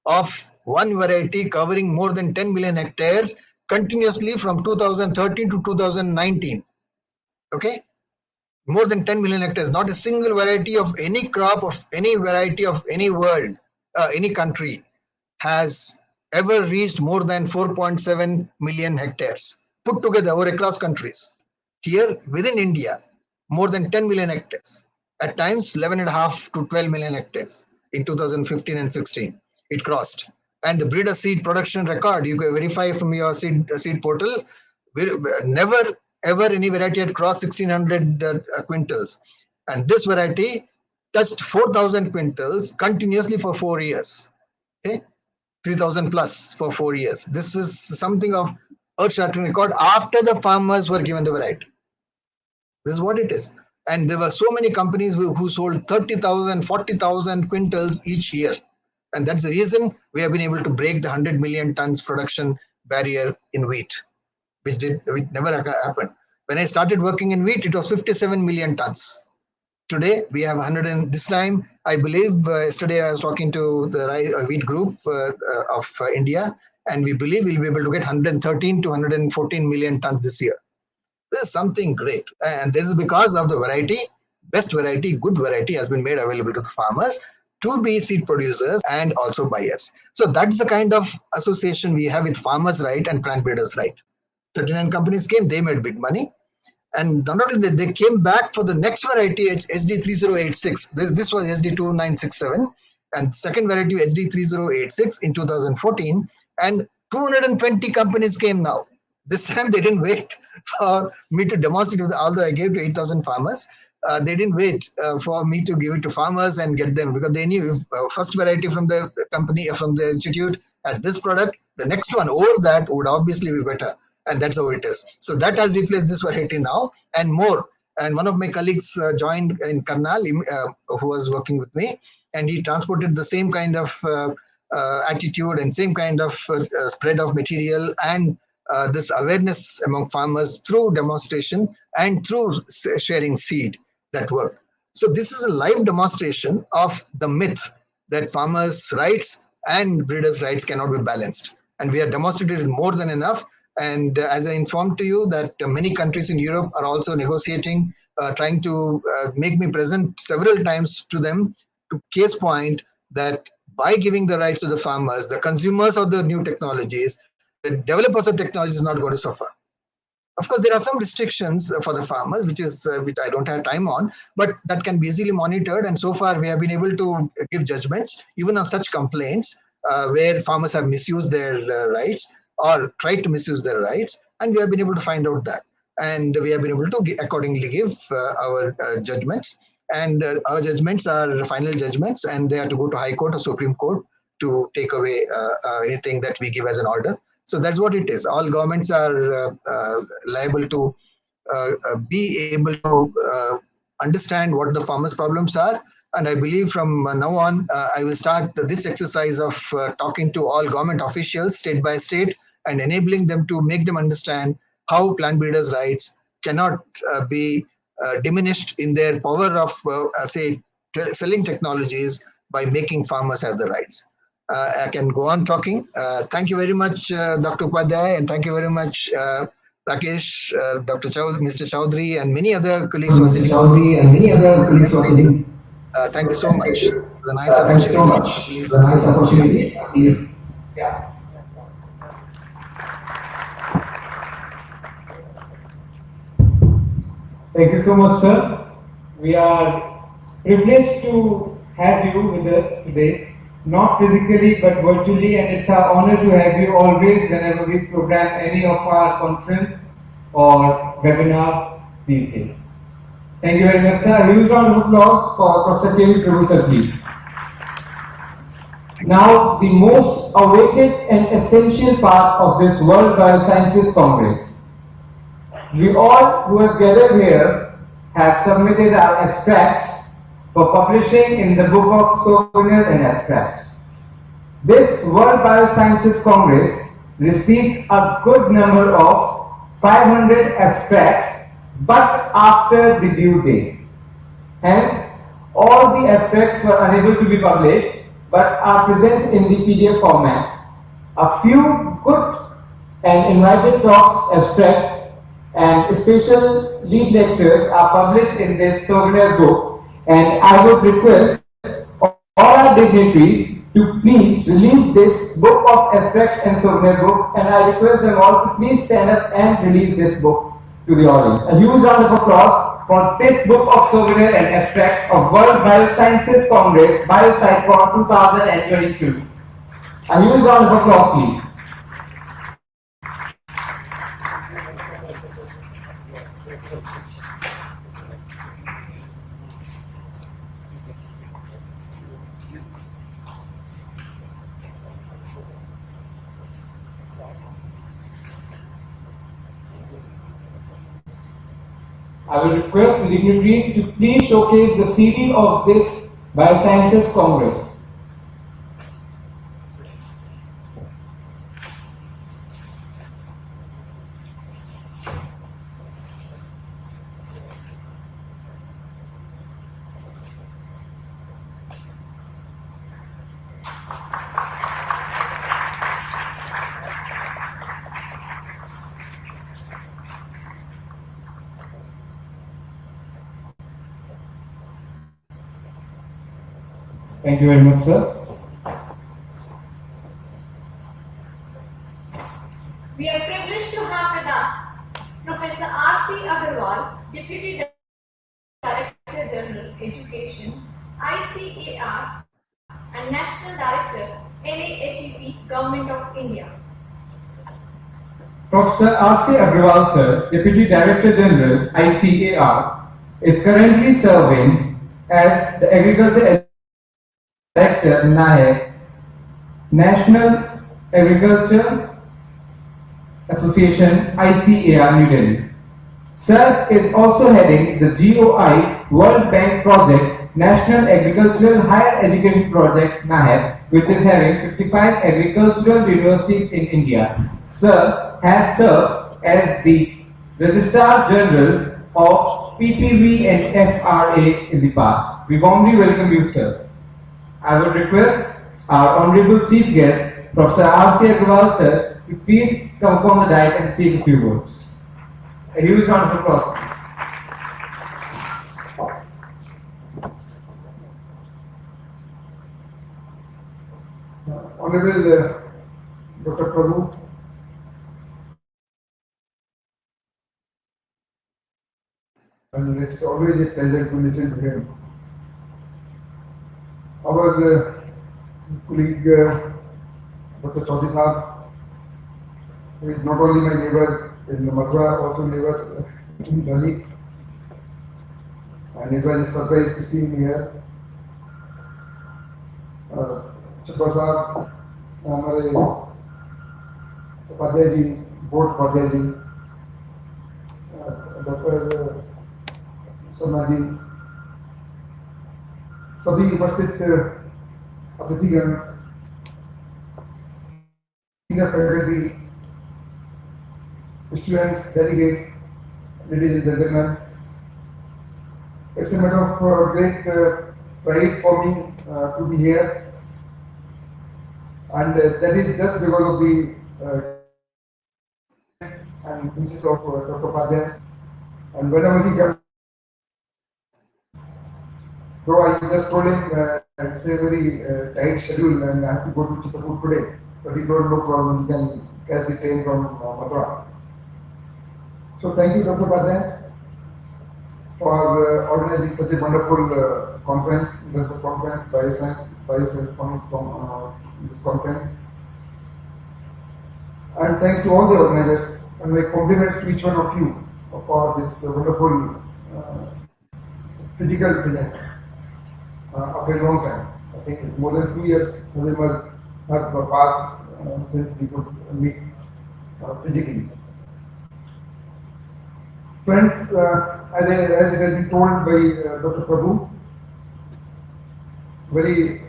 of one variety covering more than 10 million hectares continuously from 2013 to 2019. Okay? More than 10 million hectares. Not a single variety of any crop of any variety of any world, any country has ever reached more than 4.7 million hectares. put together or across countries. Here within India, more than 10 million hectares, at times 11.5 to 12 million hectares in 2015 and 16. It crossed. And the breeder seed production record, you can verify from your seed portal, never ever any variety had crossed 1600 quintals. And this variety touched 4,000 quintals continuously for 4 years. Okay, 3,000 plus for 4 years. This is something of earth-shattering record after the farmers were given the variety. This is what it is. And there were so many companies who sold 30,000, 40,000 quintals each year. And that's the reason we have been able to break the 100 million tons production barrier in wheat, which never happened. When I started working in wheat, it was 57 million tons. Today we have 100, and this time I believe yesterday I was talking to the wheat group of India, and we believe we'll be able to get 113 to 114 million tons this year. This is something great, and this is because of the variety, best variety, good variety has been made available to the farmers to be seed producers and also buyers. So that's the kind of association we have with farmers' right and plant breeders' right. 39 companies came, they made big money. And not only that, they came back for the next variety, I.S.G.B.R.D. 3086. This was I.S.G.B.R.D. 2967, and second variety I.S.G.B.R.D. 3086 in 2014. And 220 companies came now. This time they didn't wait for me to demonstrate with, although I gave to 8,000 farmers. They didn't wait for me to give it to farmers and get them, because they knew if first variety from the company, from the institute at this product, the next one over that would obviously be better. And that's how it is. So that has replaced this variety now and more. And one of my colleagues joined in Karnal, who was working with me, and he transported the same kind of attitude and same kind of spread of material and this awareness among farmers through demonstration and through sharing seed that work. So this is a live demonstration of the myth that farmers' rights and breeders' rights cannot be balanced. And we have demonstrated it more than enough. And as I informed to you that many countries in Europe are also negotiating, trying to make me present several times to them to case point that by giving the rights to the farmers, the consumers of the new technologies, the developers of technology is not going to suffer. Of course, there are some restrictions for the farmers, which I don't have time on, but that can be easily monitored. And so far, we have been able to give judgments even on such complaints where farmers have misused their rights or tried to misuse their rights, and we have been able to find out that. And we have been able to accordingly give our judgments. And our judgments are final judgments, and they have to go to High Court or Supreme Court to take away anything that we give as an order. So that's what it is. All governments are liable to be able to understand what the farmers' problems are. And I believe from now on, I will start this exercise of talking to all government officials, state by state, and enabling them to make them understand how plant breeders' rights cannot be diminished in their power of, say, selling technologies by making farmers have the rights. I can go on talking. Thank you very much, Dr. Upadhyay, and thank you very much, Rakesh, Dr. Chaudhary, Mr. Chaudhary, and many other colleagues who are sitting. Thank you so much. The nice Thank you so much. The nice opportunity. Yeah. Thank you so much, sir. We are privileged to have you with us today, not physically but virtually, and it's our honor to have you always whenever we program any of our conference or webinar these days. Thank you very much, sir. A huge round of applause for Professor K.V. Prabhu, sir, please. Now, the most awaited and essential part of this World Biosciences Congress. We all who have gathered here have submitted our abstracts for publishing in the Book of Souvenirs and Abstracts. This World Biosciences Congress received a good number of 500 abstracts, but after the due date. Hence, all the abstracts were unable to be published, but are present in the PDF format. A few good and invited talks, abstracts, and special lead lectures are published in this souvenir book, and I would request all our dignitaries to please release this book of abstract and souvenir book, and I request them all to please stand up and release this book to the audience. A huge round of applause for this book of souvenir and abstracts of World Biosciences Congress BIOSCI-CON 2022. A huge round of applause, please. I will request the dignitaries to please showcase the CD of this Biosciences Congress. Thank you very much, sir. We are privileged to have with us Professor R.C.-Agarwal, Deputy Director General Education, I.C.A.R. and National Director, N.A.H.E.B., Government of India. Professor R.C.-Agarwal, sir, Deputy Director General, I.C.A.R., is currently serving as the Agriculture Director, NAHE, National Agriculture Association, ICAR, New Delhi. Sir is also heading the GOI World Bank Project, National Agricultural Higher Education Project, NAHEP, which is having 55 agricultural universities in India. Sir has served as the Registrar General of PPV and FRA in the past. We warmly welcome you, sir. I would request our Honorable Chief Guest, Professor R.C.-Agarwal, sir, to please come upon the dais and speak a few words. A huge round of applause. Honorable Dr. Prabhu, and it's always a pleasure to listen to him. Our colleague Dr. Chaudhary Sahab, who is not only my neighbor in Mathura, also neighbor in Delhi, and it was a surprise to see him here. Chapar Sahab, हमारे Upadhyay ji, board Upadhyay ji, doctor Sharma ji, सभी उपस्थित अतिथिगण, senior faculty, students, delegates, ladies and gentlemen, it's a matter of great pride for me to be here. And that is just because of the and thesis of Dr. Padya. And whenever he comes, though I just told him it's a very tight schedule and I have to go to Chittagong today, but he told no problem, you can catch the train from Mathura. So thank you, Dr. Padya, for organizing such a wonderful conference, international conference, Biosciences this conference. And thanks to all the organizers, and my compliments to each one of you for this wonderful physical presence after a long time. I think more than 2 years must have passed since we could meet physically. Friends, as it has been told by Dr. Prabhu, very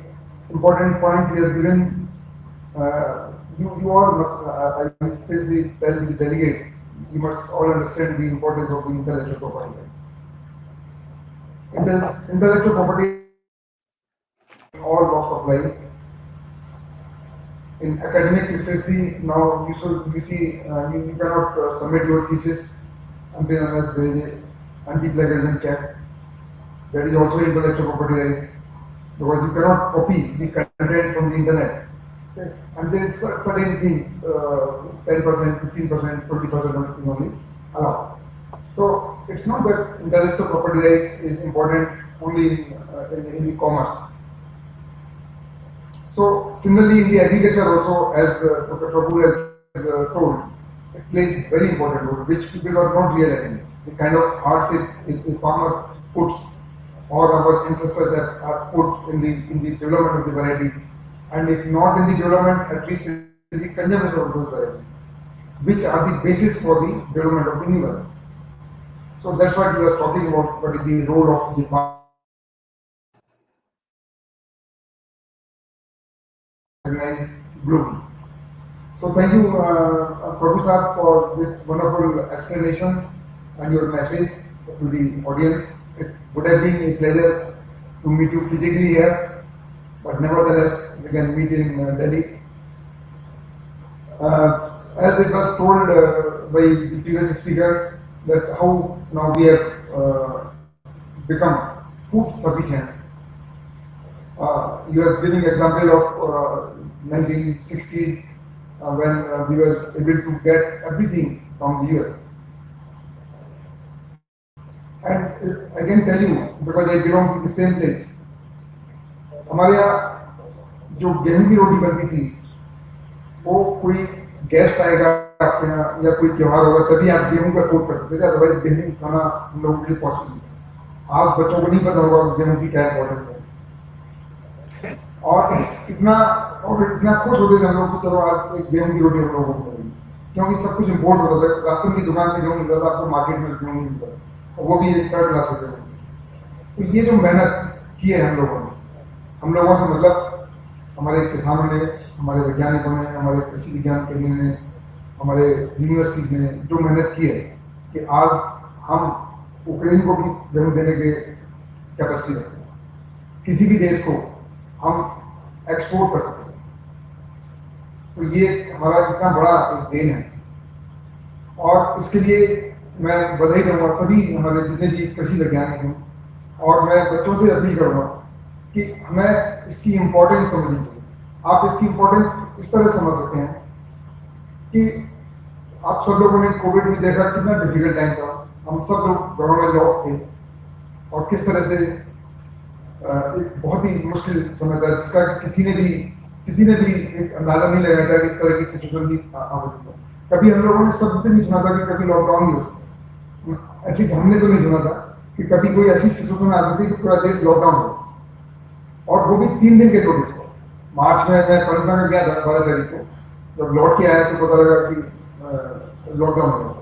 important points he has given. You all must, I especially tell the delegates, you must all understand the importance of the intellectual property rights. Intellectual property in all walks of life. In academics especially, now you see, you cannot submit your thesis until unless there is an anti-plagiarism check. That is also intellectual property right. because you cannot copy the content from the internet. Okay? And there is certain things, 10%, 15%, 20% only allowed. So it's not that intellectual property rights is important only in e-commerce. So similarly in the agriculture also, as Dr. Prabhu has told, it plays very important role, which people are not realizing. The kind of hardship a farmer puts, or our ancestors have put in the development of the varieties, and if not in the development, at least in the conservation of those varieties, which are the basis for the development of the new varieties. So that's what he was talking about, what is the role of the farmer. Globally. So thank you, Prabhu Sahab, for this wonderful explanation and your message to the audience. It would have been a pleasure to meet you physically here, but nevertheless, we can meet in Delhi. As it was told by the previous speakers, that how now we have become food sufficient. You are giving example of 1960s when we were able to get everything from the US. And I can tell you, because I belong to the same place, हमारे यहाँ जो गेहूं की रोटी बनती थी, वो कोई guest आएगा आपके यहाँ या कोई त्योहार होगा तभी आप गेहूं का कोट कर सकते थे, अदरवाइज गेहूं खाना हम लोगों के लिए पॉसिबल नहीं। आज बच्चों को नहीं पता होगा गेहूं की क्या इंपॉर्टेंस है, और इतना खुश होते थे हम लोग कि चलो आज एक गेहूं की रोटी हम लोगों को मिलेगी, क्योंकि सब कुछ इम्पोर्ट होता था। राशन की दुकान से गेहूं मिलता था, आपको मार्केट में गेहूं नहीं मिलता था, और वो भी एक थर्ड क्लास से गेहूं। तो ये जो मेहनत की है हम लोगों से मतलब हमारे किसानों ने, हमारे वैज्ञानिकों ने, हमारे कृषि विज्ञान केंद्र ने, हमारे यूनिवर्सिटीज ने जो मेहनत की है कि आज हम यूक्रेन को भी गेहूं देने के कैपेसिटी रखते हैं, किसी भी देश को हम एक्सपोर्ट कर सकते हैं। तो ये हमारा इतना बड़ा एक देन है, और इसके लिए मैं बधाई दूंगा सभी हमारे जितने भी कृषि वैज्ञानिक हैं, और मैं बच्चों से अपील करूंगा कि हमें इसकी इम्पोर्टेंस समझनी चाहिए। आप इसकी इम्पोर्टेंस इस तरह समझ सकते हैं कि आप सब लोगों ने कोविड में देखा कितना डिफिकल्ट टाइम था, हम सब लोग घरों में लॉक थे, और किस तरह से एक बहुत ही मुश्किल समय था जिसका किसी ने भी एक अंदाजा नहीं लगाया था कि इस तरह की सिचुएशन भी आ सकती है। कभी हम लोगों ने सब नहीं सुना था कि कभी लॉकडाउन भी हो सकता है, एटलीस्ट हमने तो नहीं सुना था कि कभी कोई ऐसी सिचुएशन आ सकती है कि पूरा देश लॉकडाउन हो, और वो भी 3 दिन के नोटिस पर। मार्च में मैं 15 में गया था, 12 तारीख को जब लौट के आया तो पता लगा कि लॉकडाउन हो गया।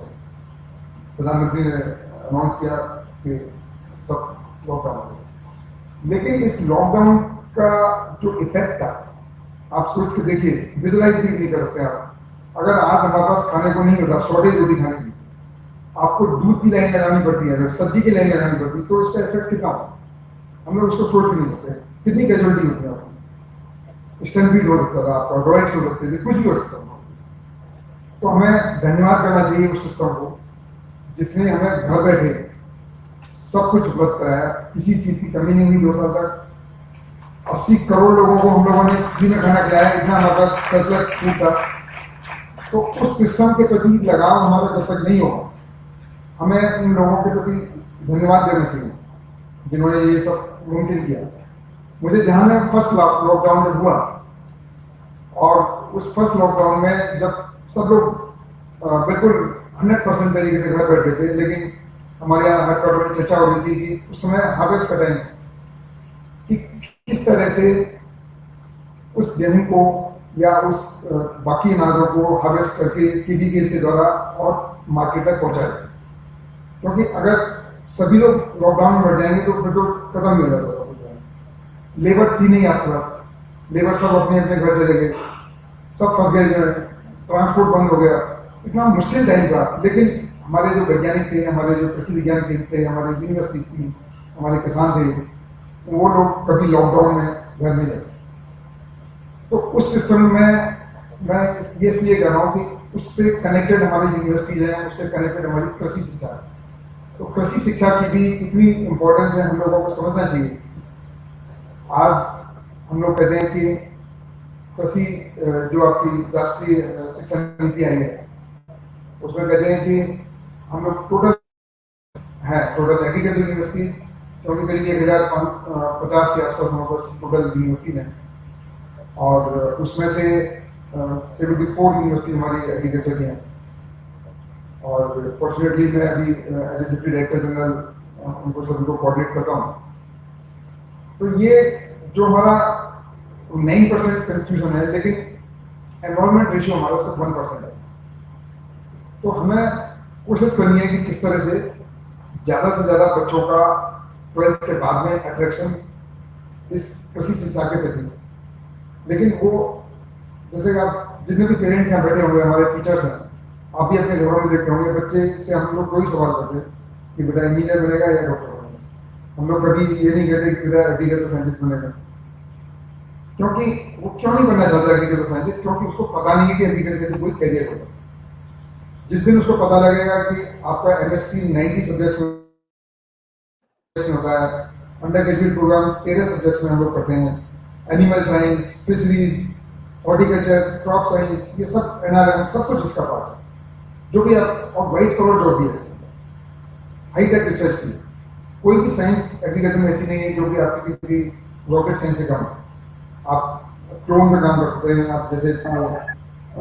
प्रधानमंत्री ने अनाउंस किया कि सब लॉकडाउन हो गया। लेकिन इस लॉकडाउन का जो इफेक्ट था, आप सोच के देखिए, विजुलाइज भी नहीं कर सकते आप। अगर आज हमारे पास खाने को नहीं होता, शॉर्टेज होती खाने की, आपको दूध की लाइन लगानी पड़ती है, सब्जी की लाइन लगानी पड़ती है, तो इसका इफेक्ट कितना होगा हम लोग उसको सोच भी नहीं सकते। कितनी कैजुअलिटी होती है, आपको स्टैम्पीड हो सकता था, आपका रॉयट्स हो सकते थे, कुछ भी हो सकता था। तो हमें धन्यवाद करना चाहिए उस सिस्टम को जिसने हमें घर बैठे सब कुछ उपलब्ध कराया, किसी चीज की कमी नहीं हुई। 2 साल तक 80 करोड़ लोगों को हम लोगों ने फ्री में खाना खिलाया, इतना हमारे पास सरप्लस फूड था। तो उस सिस्टम के प्रति लगाव हमारा जब तक नहीं होगा, हमें उन लोगों के प्रति धन्यवाद देना चाहिए जिन्होंने ये सब मुमकिन किया। मुझे ध्यान है फर्स्ट लॉकडाउन जब हुआ, और उस फर्स्ट लॉकडाउन में जब सब लोग बिल्कुल 100% तरीके से घर बैठे थे, लेकिन हमारे यहाँ हेडक्वार्टर में चर्चा हो रही थी कि उस समय हार्वेस्ट का टाइम कि किस तरह से उस गेहूं को या उस बाकी अनाजों को हार्वेस्ट करके केजीकेएस के द्वारा और मार्केट तक पहुंचाए। क्योंकि अगर सभी लोग लॉकडाउन में बैठ जाएंगे तो फिर तो खत्म हो जाता था। लेबर थी नहीं आपके पास, लेबर सब अपने अपने घर चले गए, सब फंस गए, ट्रांसपोर्ट बंद हो गया, इतना मुश्किल टाइम था। लेकिन हमारे जो वैज्ञानिक थे, हमारे जो कृषि विज्ञान केंद्र थे, हमारे यूनिवर्सिटी थी, हमारे किसान थे, वो लोग कभी लॉकडाउन में घर नहीं रहते। तो उस सिस्टम में मैं ये इसलिए कह रहा हूँ कि उससे कनेक्टेड हमारी यूनिवर्सिटीज हैं, उससे कनेक्टेड हमारी कृषि शिक्षा है। तो कृषि शिक्षा की भी इतनी इम्पोर्टेंस है, हम लोगों को समझना चाहिए आज हम लोग कहते हैं कि कृषि जो आपकी राष्ट्रीय शिक्षा नीति आई है उसमें कहते हैं कि हम लोग टोटल एग्रीकल्चर यूनिवर्सिटीज, क्योंकि करीब 1050 के आसपास हमारे पास टोटल यूनिवर्सिटीज हैं और उसमें से 74 यूनिवर्सिटी हमारी एग्रीकल्चर की हैं। और फॉर्चुनेटली मैं अभी as a deputy director general उनको सभी को कोऑर्डिनेट करता हूँ। तो ये जो हमारा 9% कंस्टिट्यूशन है, लेकिन एनरोलमेंट रेशियो हमारा सिर्फ 1% है। तो हमें कोशिश करनी है कि किस तरह से ज़्यादा से ज़्यादा बच्चों का 12th के बाद में अट्रैक्शन इस कृषि शिक्षा के प्रति। लेकिन वो जैसे कि आप जितने भी पेरेंट्स यहाँ बैठे होंगे, हमारे टीचर्स हैं, आप भी अपने घरों में देखते होंगे, बच्चे से हम लोग कोई सवाल करते हैं कि बेटा इंजीनियर बनेगा या डॉक्टर बनेगा। हम लोग कभी ये नहीं कहते कि बेटा एग्रीकल्चर साइंटिस्ट बनेगा। क्योंकि वो क्यों नहीं बनना चाहता एग्रीकल्चर साइंटिस्ट? क्योंकि उसको पता नहीं है कि एग्रीकल्चर में कोई कैरियर होगा। जिस दिन उसको पता लगेगा कि आपका MSc 90 सब्जेक्ट्स में होता है, अंडर ग्रेजुएट प्रोग्राम 13 सब्जेक्ट्स में हम लोग करते हैं, animal science, fisheries, horticulture, crop science, ये सब NRM सब कुछ इसका पार्ट है। जो भी आप और वाइट कलर जॉब भी है, हाई टेक रिसर्च की। कोई भी साइंस एग्रीकल्चर में ऐसी नहीं है जो कि आपकी किसी रॉकेट साइंस से कम है। आप क्लोन में काम कर सकते हैं, आप जैसे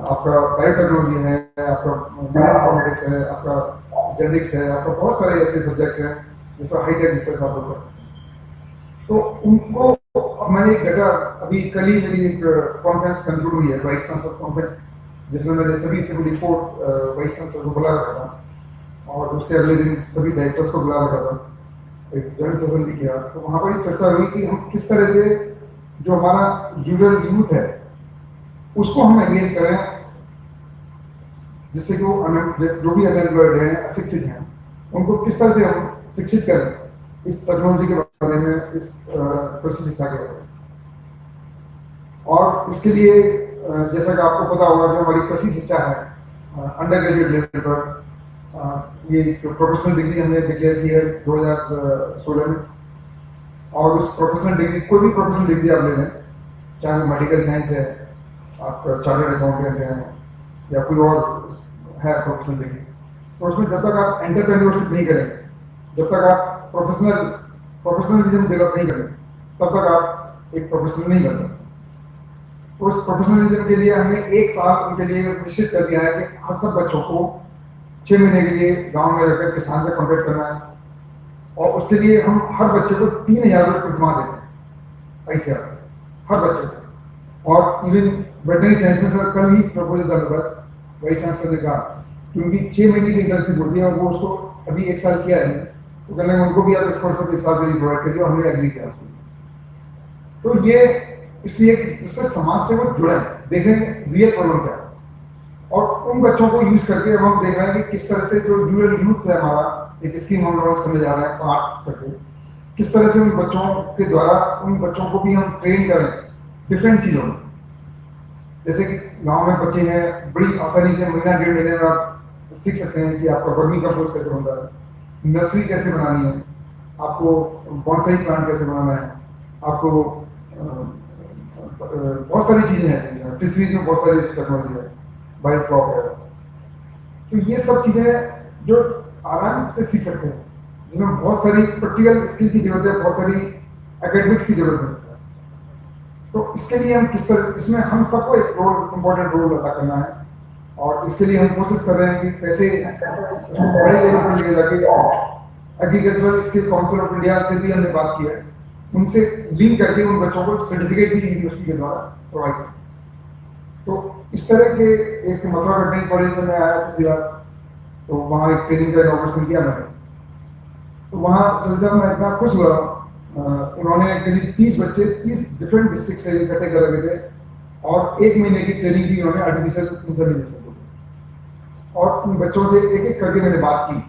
आपका बायोटेक्नोलॉजी है, आपका बायोइन्फॉर्मेटिक्स है, आपका जेनेटिक्स है, आपका बहुत सारे ऐसे सब्जेक्ट्स हैं जिस पर हाई टेक रिसर्च आप लोग कर सकते हैं। तो उनको मैंने एक डाटा अभी कल ही मेरी एक कॉन्फ्रेंस कंक्लूड हुई है, वाइस चांसलर्स कॉन्फ्रेंस, जिसमें मैंने सभी 74 वाइस चांसलर को बुला रखा था और उसके अगले दिन सभी डायरेक्टर्स को बुला रखा था, एक जनरल सेशन भी किया। तो वहाँ पर चर्चा हुई कि हम किस तरह से जो हमारा रूरल यूथ है उसको हम एंगेज करें, जिससे कि वो जो भी अनएम्प्लॉयड हैं, अशिक्षित हैं, उनको किस तरह से हम शिक्षित करें इस टेक्नोलॉजी के बारे में, इस कृषि शिक्षा के बारे में। और इसके लिए जैसा कि आपको पता होगा, जो हमारी कृषि शिक्षा है अंडर ग्रेजुएट लेवल पर, ये प्रोफेशनल डिग्री हमने डिक्लेयर की है 2016 में। और उस प्रोफेशनल डिग्री, कोई भी प्रोफेशनल डिग्री आप ले लें, चाहे वो मेडिकल साइंस है, आप चार्टर्ड अकाउंटेंट हैं या कोई और है प्रोफेशनल डिग्री, तो उसमें जब तक आप एंटरप्रेन्योरशिप नहीं करेंगे, जब तक आप प्रोफेशनलिज्म डेवलप नहीं करेंगे, तब तक आप एक प्रोफेशनल नहीं बन सकते। तो उस प्रोफेशनलिज्म के लिए हमने 1 साल उनके लिए निश्चित कर दिया है कि हर सब बच्चों को 6 महीने के लिए गांव में रहकर किसान से कॉन्टेक्ट करना है। और उसके लिए हम हर बच्चे को 3000 रुपये प्रतिमाह देते हैं, ऐसे हर बच्चे को। और इवन वेटनरी साइंस में सर कल ही प्रपोजल था मेरे पास, वाइस चांसलर ने कहा कि उनकी 6 महीने की इंटर्नशिप होती है और वो उसको अभी 1 साल किया है, तो कहने उनको भी आप स्कॉलरशिप 1 साल के लिए प्रोवाइड करिए, हमने एग्री किया उसको। तो ये इसलिए कि जिससे समाज से वो जुड़े, देखें रियल प्रॉब्लम क्या है। और उन बच्चों को यूज करके अब हम देख रहे हैं कि किस तरह से जो रूरल यूथ है हमारा, एक स्कीम हम लॉन्च करने जा रहे हैं पार्ट करके, किस तरह से उन बच्चों के द्वारा उन बच्चों को भी हम ट्रेन करें डिफरेंट चीज़ों में। जैसे कि गांव में बच्चे हैं, बड़ी आसानी से महीना 1.5 महीने में आप सीख सकते हैं कि आपका वर्मी कंपोस्ट कैसे बनता है, नर्सरी कैसे बनानी है, आपको बॉन्साई प्लांट कैसे बनाना है, आपको बहुत सारी चीज़ें हैं, फिशरीज में बहुत सारी टेक्नोलॉजी है, बायो क्रॉप है। तो ये सब चीज़ें जो आराम से सीख सकते हैं, जिसमें बहुत सारी प्रैक्टिकल स्किल की जरूरत है, बहुत सारी एकेडमिक्स की जरूरत है। तो इसके लिए हम किस तरह, इसमें हम सबको एक इम्पोर्टेंट रोल अदा करना है। और इसके लिए हम कोशिश कर रहे हैं कि कैसे बड़े लेवल पर ले जाके agricultural skill council of India से भी हमने बात की है, उनसे लिंक करके उन बच्चों को सर्टिफिकेट भी यूनिवर्सिटी के द्वारा प्रोवाइड करें। तो इस तरह के एक मथुरा वेटनरी कॉलेज में मैं आया पिछली बार, तो वहाँ एक ट्रेनिंग का इनॉग्रेशन किया मैंने। तो वहाँ जब मैं इतना खुश हुआ, उन्होंने करीब 30 बच्चे 30 डिफरेंट डिस्ट्रिक्ट से इकट्ठे कर रखे थे और 1 महीने की ट्रेनिंग दी उन्होंने आर्टिफिशियल इंसेमिनेशन को। और उन बच्चों से एक एक करके मैंने बात की,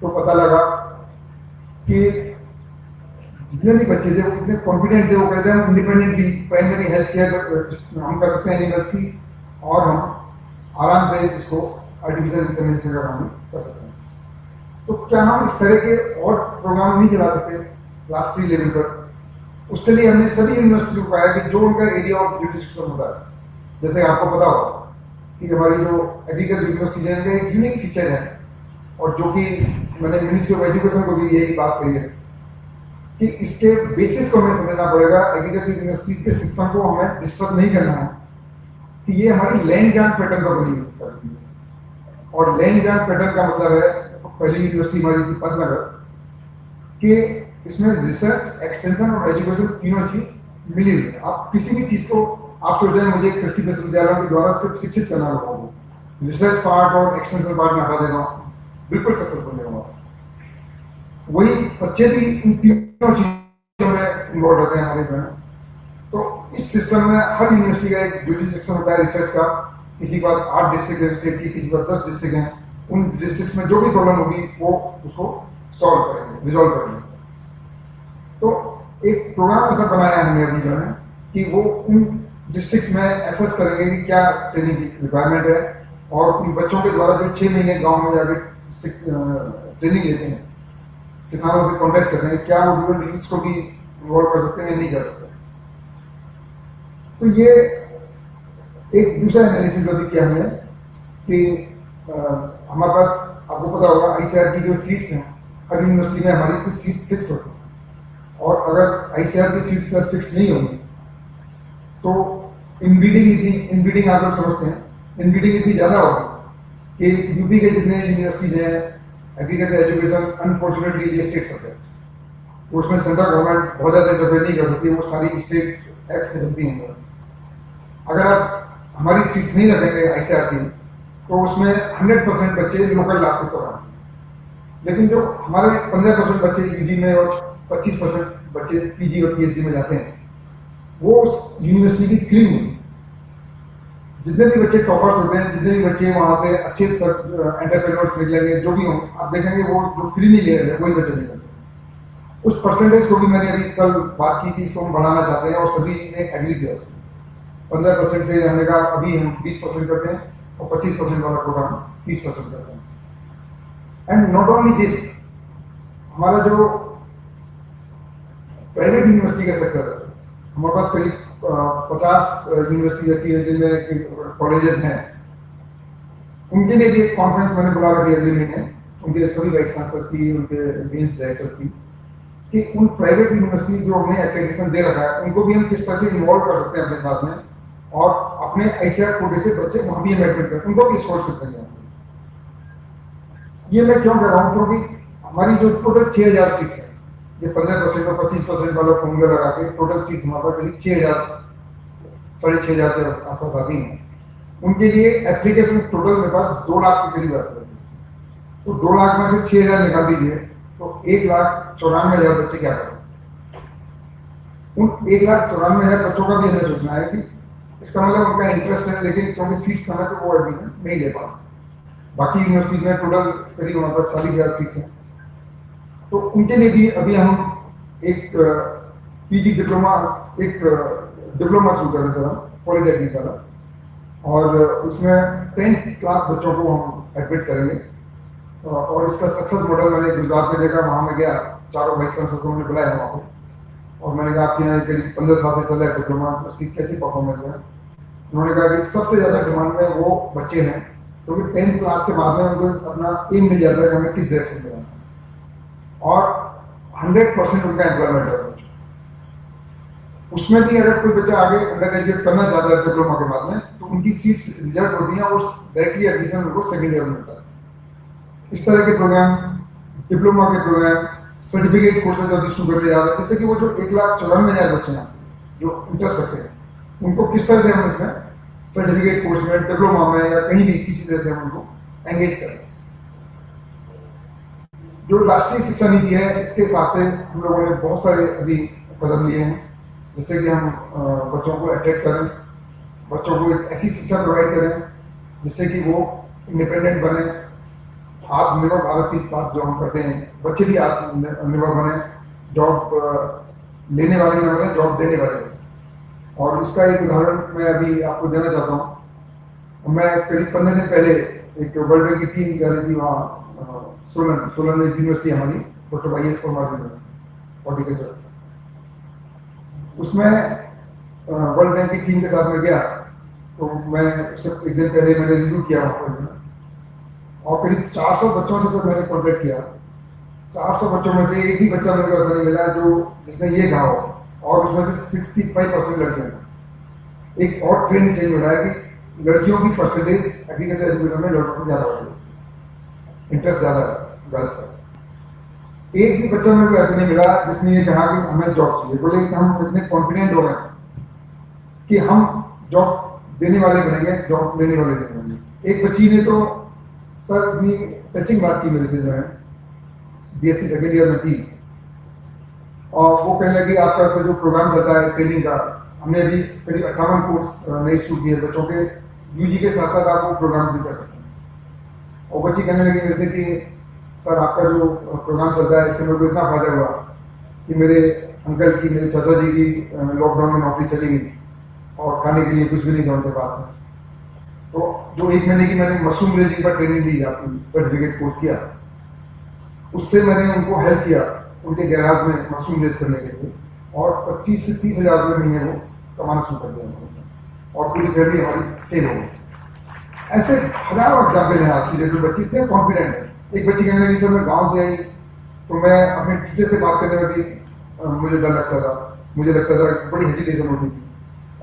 तो पता लगा कि जितने भी बच्चे थे वो इतने कॉन्फिडेंट थे, वो कहते हैं हम इंडिपेंडेंटली प्राइमरी हेल्थ केयर हम कर सकते हैं एनिमल्स की, और हम आराम से इसको आर्टिफिशियल इंसेमिनेशन का काम कर सकते हैं। तो क्या हम इस तरह के और प्रोग्राम नहीं चला सकते राष्ट्रीय लेवल पर, उसके लिए हमने सभी यूनिवर्सिटी को कहा कि जो उनका एरिया ऑफ जुरिडिक्शन होता है, जैसे आपको पता होगा कि हमारी जो एग्रीकल्चर यूनिवर्सिटी है उनका एक यूनिक फीचर है, और जो कि मैंने मिनिस्ट्री ऑफ एजुकेशन को भी यही बात कही है कि इसके बेसिस को हमें समझना पड़ेगा। एग्रीकल्चर यूनिवर्सिटी के सिस्टम को हमें डिस्टर्ब नहीं करना है कि ये हमारी लैंड ग्रांट पैटर्न पर बनी हुई है, और लैंड ग्रांट पैटर्न का मतलब है, पहली यूनिवर्सिटी हमारी थी पंतनगर, कि इसमें रिसर्च, एक्सटेंशन और एजुकेशन तीनों चीज मिली हुई है। आप किसी भी चीज को आप सोच रहे हैं मुझे कृषि विश्वविद्यालयों के द्वारा सिर्फ शिक्षित करना लोगों को, रिसर्च पार्ट और एक्सटेंशन पार्ट में हटा देना, बिल्कुल सक्सेसफुल नहीं होगा। वही बच्चे भी इन तीनों चीजों में इन्वॉल्व रहते हैं हमारे में। तो इस सिस्टम में हर यूनिवर्सिटी का एक जुरिडिक्शन होता है रिसर्च का, किसी के पास 8 डिस्ट्रिक्ट है स्टेट की, किसी के पास 10 डिस्ट्रिक्ट हैं, उन डिस्ट्रिक्ट में जो भी प्रॉब्लम होगी वो उसको सॉल्व करेंगे, रिजॉल्व करेंगे। तो एक प्रोग्राम ऐसा बनाया है हमने अभी में कि वो उन डिस्ट्रिक्ट में एसेस करेंगे कि क्या ट्रेनिंग की रिक्वायरमेंट है, और उन बच्चों के द्वारा जो 6 महीने गाँव में जाकर ट्रेनिंग लेते हैं, किसानों से कॉन्टेक्ट करते हैं, क्या वो रूरल यूथ को भी इन्वॉल्व कर सकते हैं या नहीं कर सकते। तो ये एक दूसरा एनालिसिस अभी किया हमने कि हमारे पास, आपको पता होगा ICR की जो सीट्स हैं, हर यूनिवर्सिटी में हमारी कुछ सीट्स फिक्स होती हैं, और अगर ICR की सीट्स फिक्स नहीं होगी तो इनब्रीडिंग आप लोग समझते हैं, इनब्रीडिंग इतनी ज़्यादा होगी कि यूपी के जितने यूनिवर्सिटीज हैं एग्रीकल्चर एजुकेशन, अनफॉर्चुनेटली ये स्टेट सब्जेक्ट, तो उसमें सेंट्रल गवर्नमेंट बहुत ज़्यादा इंटरफेयर नहीं कर सकती, वो सारी स्टेट एक्ट से बनती हैं। अगर आप हमारी सीट्स नहीं रखेंगे ICR की तो उसमें 100% बच्चे लोकल लाभ के सवाल, लेकिन जो हमारे 15% बच्चे UG में और 25% बच्चे PG और PhD में जाते हैं, वो उस यूनिवर्सिटी की क्रीम है। जितने भी बच्चे टॉपर्स होते हैं, जितने भी बच्चे वहाँ से अच्छे एंटरप्रेन्योर्स निकलेंगे, जो भी होंगे, आप देखेंगे वो जो क्रीमी लेयर है वही बच्चे निकलेंगे। उस परसेंटेज को भी मैंने अभी कल बात की थी, इसको हम बढ़ाना चाहते हैं, और सभी ने एग्री किया उसमें। 15% से हमने कहा अभी हम 20% करते हैं, और 25% वाला प्रोग्राम 30% करते हैं। एंड नॉट ओनली दिस, हमारा जो प्राइवेट यूनिवर्सिटी का सेक्टर है, हमारे पास करीब 50 यूनिवर्सिटी ऐसी है जिनमें कॉलेजेस हैं, उनके लिए भी एक कॉन्फ्रेंस मैंने बुला रखी अगले महीने, उनके सभी वाइस चांसलर्स की, उनके डीन्स डायरेक्टर्स की, कि उन प्राइवेट यूनिवर्सिटी जो हमने एक्रेडिटेशन दे रखा है उनको भी हम किस तरह से इन्वॉल्व कर सकते हैं अपने साथ में, और अपने ICR कोटे से बच्चे वहाँ भी एडमिट करें, उनको भी स्कॉलरशिप करें। ये मैं क्यों कह रहा हूँ, क्योंकि हमारी जो टोटल 6000 सीट्स है, ये 15% और 25% वाला फॉर्मूला लगा के टोटल सीट्स हमारे पास करीब 6000 के आसपास आती हैं। उनके लिए एप्लीकेशन टोटल मेरे पास 2 लाख के करीब आते हैं। तो 2 लाख में से 6000 निकाल दीजिए तो 1,94,000 बच्चे क्या करें। उन 1,94,000 बच्चों का भी हमें सोचना है कि इसका मतलब उनका इंटरेस्ट है, लेकिन क्योंकि सीट्स कम है तो वो एडमिशन नहीं ले पाते। बाकी यूनिवर्सिटी में टोटल करीब हमारे पास 40,000 सीट्स हैं, तो उनके लिए भी अभी हम एक PG डिप्लोमा, एक डिप्लोमा शुरू कर रहे हैं पॉलिटेक्निक वाला, और उसमें 10th क्लास बच्चों को हम एडमिट करेंगे। और इसका सक्सेस मॉडल मैंने गुजरात में देखा, वहाँ में गया, चारों वाइस चांसलर को मैंने बुलाया वहाँ पे, और मैंने कहा आपके यहाँ करीब 15 साल से चल रहा है डिप्लोमा, उसकी कैसी परफॉर्मेंस है। उन्होंने कहा कि सबसे ज़्यादा डिमांड में वो बच्चे हैं क्योंकि 10th क्लास के बाद में उनको अपना एम मिल जाता है कि हमें किस डायरेक्शन में जाना है, और 100% उनका एम्प्लॉयमेंट है। उसमें भी अगर कोई बच्चा आगे अंडर ग्रेजुएट करना चाहता है डिप्लोमा के बाद में, तो उनकी सीट्स रिजर्व होती हैं और डायरेक्टली एडमिशन उनको सेकेंड ईयर में मिलता है। इस तरह के प्रोग्राम, डिप्लोमा के प्रोग्राम, सर्टिफिकेट कोर्सेज अभी शुरू कर दिया है, जिससे कि वो जो 1,94,000 बच्चे हैं जो इंटरेस्ट रखते हैं, उनको किस तरह से हम इसमें सर्टिफिकेट कोर्स में, डिप्लोमा में या कहीं भी किसी तरह से हम उनको एंगेज करें। जो राष्ट्रीय शिक्षा नीति है, इसके हिसाब से हम लोगों ने बहुत सारे अभी कदम लिए हैं, जिससे कि हम बच्चों को अट्रैक्ट करें, बच्चों को एक ऐसी शिक्षा प्रोवाइड करें जिससे कि वो इंडिपेंडेंट बने, आत्मनिर्भर भारत की बात जो हम करते हैं, बच्चे भी आत्मनिर्भर बने, जॉब लेने वाले न बने, जॉब देने वाले बने। और इसका एक उदाहरण मैं अभी आपको देना चाहता हूँ। मैं करीब 15 दिन पहले एक वर्ल्ड बैंक की टीम जा रही थी वहाँ सोलन में यूनिवर्सिटी हमारी, डॉक्टर I.S.G.B.R.D यूनिवर्सिटी हॉर्टिकल्चर। उसमें वर्ल्ड बैंक की टीम के साथ में गया, तो मैं उससे एक दिन पहले मैंने रिव्यू किया वहाँ पर, और करीब 400 बच्चों से सर मैंने कॉन्टेक्ट किया। 400 बच्चों में से एक भी बच्चा मेरे को ऐसा नहीं मिला जो जिसने ये कहा हो, और उसमें से 65% लड़कियां हैं। एक और ट्रेंड चेंज हो रहा है कि लड़कियों की परसेंटेज एग्रीकल्चर एजुकेशन में लड़कों से ज़्यादा हो रही है, इंटरेस्ट ज़्यादा है गर्ल्स का। एक भी बच्चा मेरे को ऐसा नहीं मिला जिसने ये कहा कि हमें जॉब चाहिए। बोले कि हम इतने कॉन्फिडेंट हो गए कि हम जॉब देने वाले बनेंगे, जॉब लेने वाले नहीं बनेंगे। एक बच्ची ने तो सर इतनी टचिंग बात की मेरे से, जो है बीएससी सेकेंड ईयर में थी, और वो कहने लगी आपका इसका जो प्रोग्राम चलता है ट्रेनिंग का, हमने अभी करीब 58 कोर्स नए शुरू किए बच्चों के, यूजी के साथ साथ आप वो प्रोग्राम भी कर सकते हैं। और बच्ची कहने लगी मेरे से कि सर आपका जो प्रोग्राम चलता है इससे मेरे को इतना फायदा हुआ कि मेरे अंकल की, मेरे चाचा जी की लॉकडाउन में नौकरी चली गई और खाने के लिए कुछ भी नहीं था उनके पास में। तो जो 1 महीने की मैंने मशरूम रेजिंग पर ट्रेनिंग दी, आपकी सर्टिफिकेट कोर्स किया, उससे मैंने उनको हेल्प किया उनके गैराज में मशरूम रेज करने के लिए, और 25 से 30 हज़ार रुपये महीने को कमाना शुरू कर दिया उन्होंने, और पूरी फैमिली हमारी सेल हो गई। ऐसे हजारों एग्जाम्पल हैं आज की डेट में। बच्चे इतने कॉन्फिडेंट है। एक बच्ची कहने लगी सर मैं गाँव से आई तो मैं अपने टीचर से बात करने में भी मुझे डर लगता था, मुझे लगता था बड़ी हेजिटेशन होती थी।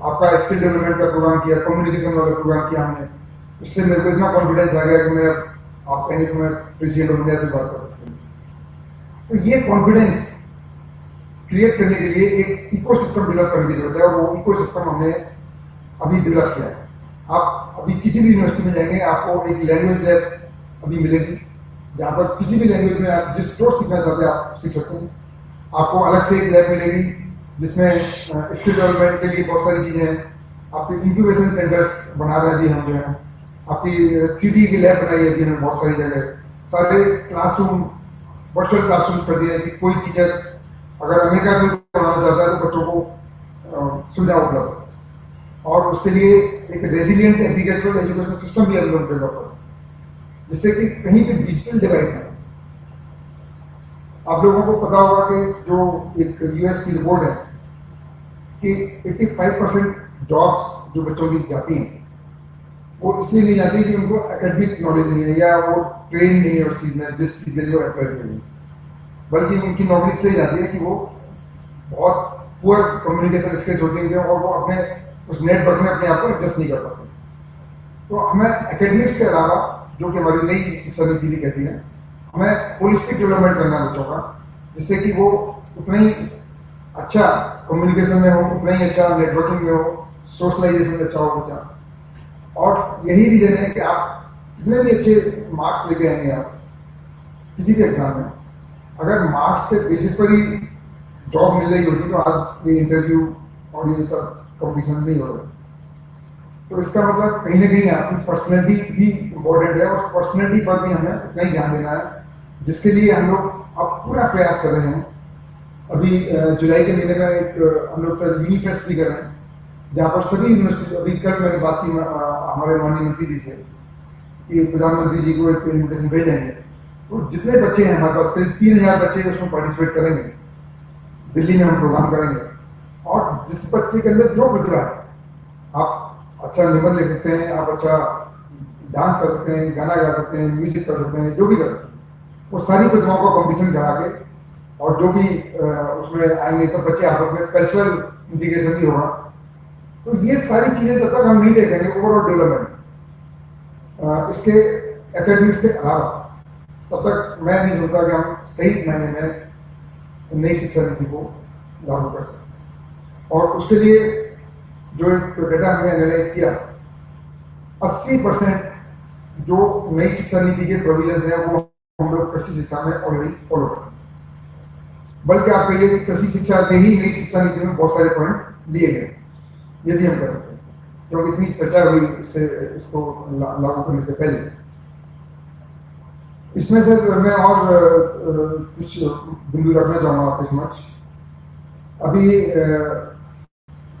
आपका स्किल डेवलपमेंट का प्रोग्राम किया, कम्युनिकेशन वाला प्रोग्राम किया हमने, इससे मेरे को इतना कॉन्फिडेंस आ गया कि मैं आप कहेंगे तो मैं प्रेसिडेंट ऑफ इंडिया से बात कर सकता हूँ। तो ये कॉन्फिडेंस क्रिएट करने के लिए एक इकोसिस्टम डेवलप करने की जरूरत है, और वो इकोसिस्टम हमने अभी डेवलप किया है। आप अभी किसी भी यूनिवर्सिटी में जाएंगे, आपको एक लैंग्वेज लैब अभी मिलेगी, जहाँ पर किसी भी लैंग्वेज में आप जिस कोर्स सीखना चाहते हैं आप सीख सकते हैं। आपको अलग से एक लैब मिलेगी जिसमें स्किल डेवलपमेंट के लिए बहुत सारी चीज़ें हैं। आपके इंक्यूबेशन सेंटर्स बना रहे हैं अभी हम, जो है आपकी 3D की लैब बनाई है अभी हमने बहुत सारी जगह। सारे क्लासरूम वर्चुअल क्लासरूम कर दिए हैं कि कोई टीचर अगर अमेरिका से पढ़ाना चाहता है तो बच्चों को सुविधा उपलब्ध है। और उसके लिए एक रेजिलियंट एग्रीकल्चरल एजुकेशन सिस्टम भी हम लोग डेवलप करें, जिससे कि कहीं भी डिजिटल डिवाइड नहीं। आप लोगों को पता होगा कि जो एक यूएस की रिपोर्ट है कि 85% जॉब्स जो बच्चों की जाती हैं वो इसलिए नहीं जाती कि उनको एकेडमिक नॉलेज नहीं है या वो ट्रेन नहीं है उस चीज़ में जिस चीज़ के लिए वो अप्लाई करेंगे, बल्कि उनकी नौकरी इसलिए जाती है कि वो बहुत पुअर कम्युनिकेशन स्किल्स होती हैं और वो अपने उस नेटवर्क में अपने आप को एडजस्ट नहीं कर पाते। तो हमें एकेडमिक्स के अलावा, जो कि हमारी नई शिक्षा नीति भी कहती है, हमें होलिस्टिक डेवलपमेंट करना है बच्चों का, जिससे कि वो उतना ही अच्छा कम्युनिकेशन में हो, उतना ही अच्छा नेटवर्किंग में हो, सोशलाइजेशन में अच्छा हो बच्चा। और यही रीजन है कि आप जितने भी अच्छे मार्क्स लेके आएंगे आप किसी भी एग्जाम में, अगर मार्क्स के बेसिस पर ही जॉब मिल रही होती तो आज ये इंटरव्यू और ये सब कॉम्पिटिशन नहीं हो रहा। तो इसका मतलब कहीं ना कहीं आपकी पर्सनैलिटी भी इम्पोर्टेंट है, और उस पर्सनैलिटी पर भी हमें उतना ही ध्यान देना है, जिसके लिए हम लोग अब पूरा प्रयास कर रहे हैं। अभी जुलाई के महीने में एक हम लोग सर यूनिफेस्ट भी कर रहे हैं, जहाँ पर सभी यूनिवर्सिटी, अभी कल मैंने बात की हमारे माननीय मंत्री जी से कि प्रधानमंत्री जी को एक इन्विटेशन भेजेंगे, तो जितने बच्चे हैं हमारे पास करीब 3000 बच्चे उसमें पार्टिसिपेट करेंगे। दिल्ली में हम प्रोग्राम करेंगे, और जिस बच्चे के अंदर जो प्रतिभा है, आप अच्छा निबंध लिख सकते हैं, आप अच्छा डांस कर सकते हैं, गाना गा सकते हैं, म्यूजिक कर सकते हैं, जो भी कर सकते हैं, वो सारी प्रतिभाओं का कॉम्पिटिशन करा के, और जो भी उसमें आएंगे सब बच्चे आपस में कल्चरल इंटीग्रेशन भी होगा। तो ये सारी चीज़ें जब तक हम नहीं देखेंगे ओवरऑल डेवलपमेंट इसके एकेडमिक्स के अलावा, तब तक मैं नहीं सोचता कि हम सही मायने में नई शिक्षा नीति को लागू कर सकते हैं। और उसके लिए जो एक डेटा हमने एनालाइज किया, 80% जो नई शिक्षा नीति के प्रोविजंस हैं वो हम लोग कृषि शिक्षा में ऑलरेडी फॉलो करते हैं। बल्कि आप कहिए कि कृषि शिक्षा से ही नई शिक्षा नीति में बहुत सारे पॉइंट लिए गए, यदि हम कर सकते हैं, क्योंकि इतनी चर्चा हुई इससे इसको लागू करने से पहले। इसमें सर मैं और कुछ बिंदु रखना चाहूँगा आपके समक्ष। अभी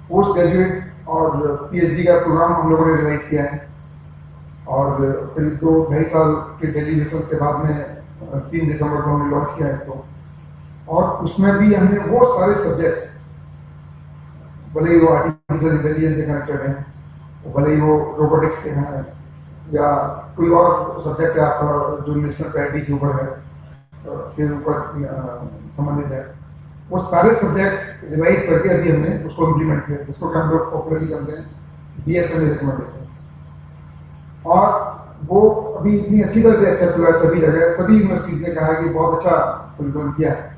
पोस्ट ग्रेजुएट और पीएचडी का प्रोग्राम हम लोगों ने रिवाइज किया है, और करीब 2-2.5 साल के डेलीवेशन के बाद में 3 दिसंबर को हमने लॉन्च किया है इसको। और उसमें भी हमने वो सारे सब्जेक्ट्स भले ही वो आर्टिफिशियल इंटेलिजेंस से कनेक्टेड हैं, भले ही वो रोबोटिक्स के हैं, या कोई और सब्जेक्ट है आपका जो नेशनल प्रायोरिटी के ऊपर है, के ऊपर संबंधित है, वो सारे सब्जेक्ट्स रिवाइज करके अभी हमने उसको इम्प्लीमेंट किया, जिसको हम लोग पॉपुलरली जानते हैं BSN रिकमेंडेशंस। और वो अभी इतनी अच्छी तरह से एक्सेप्ट हुआ है सभी जगह, सभी यूनिवर्सिटीज ने कहा है कि बहुत अच्छा करिकुलम किया है।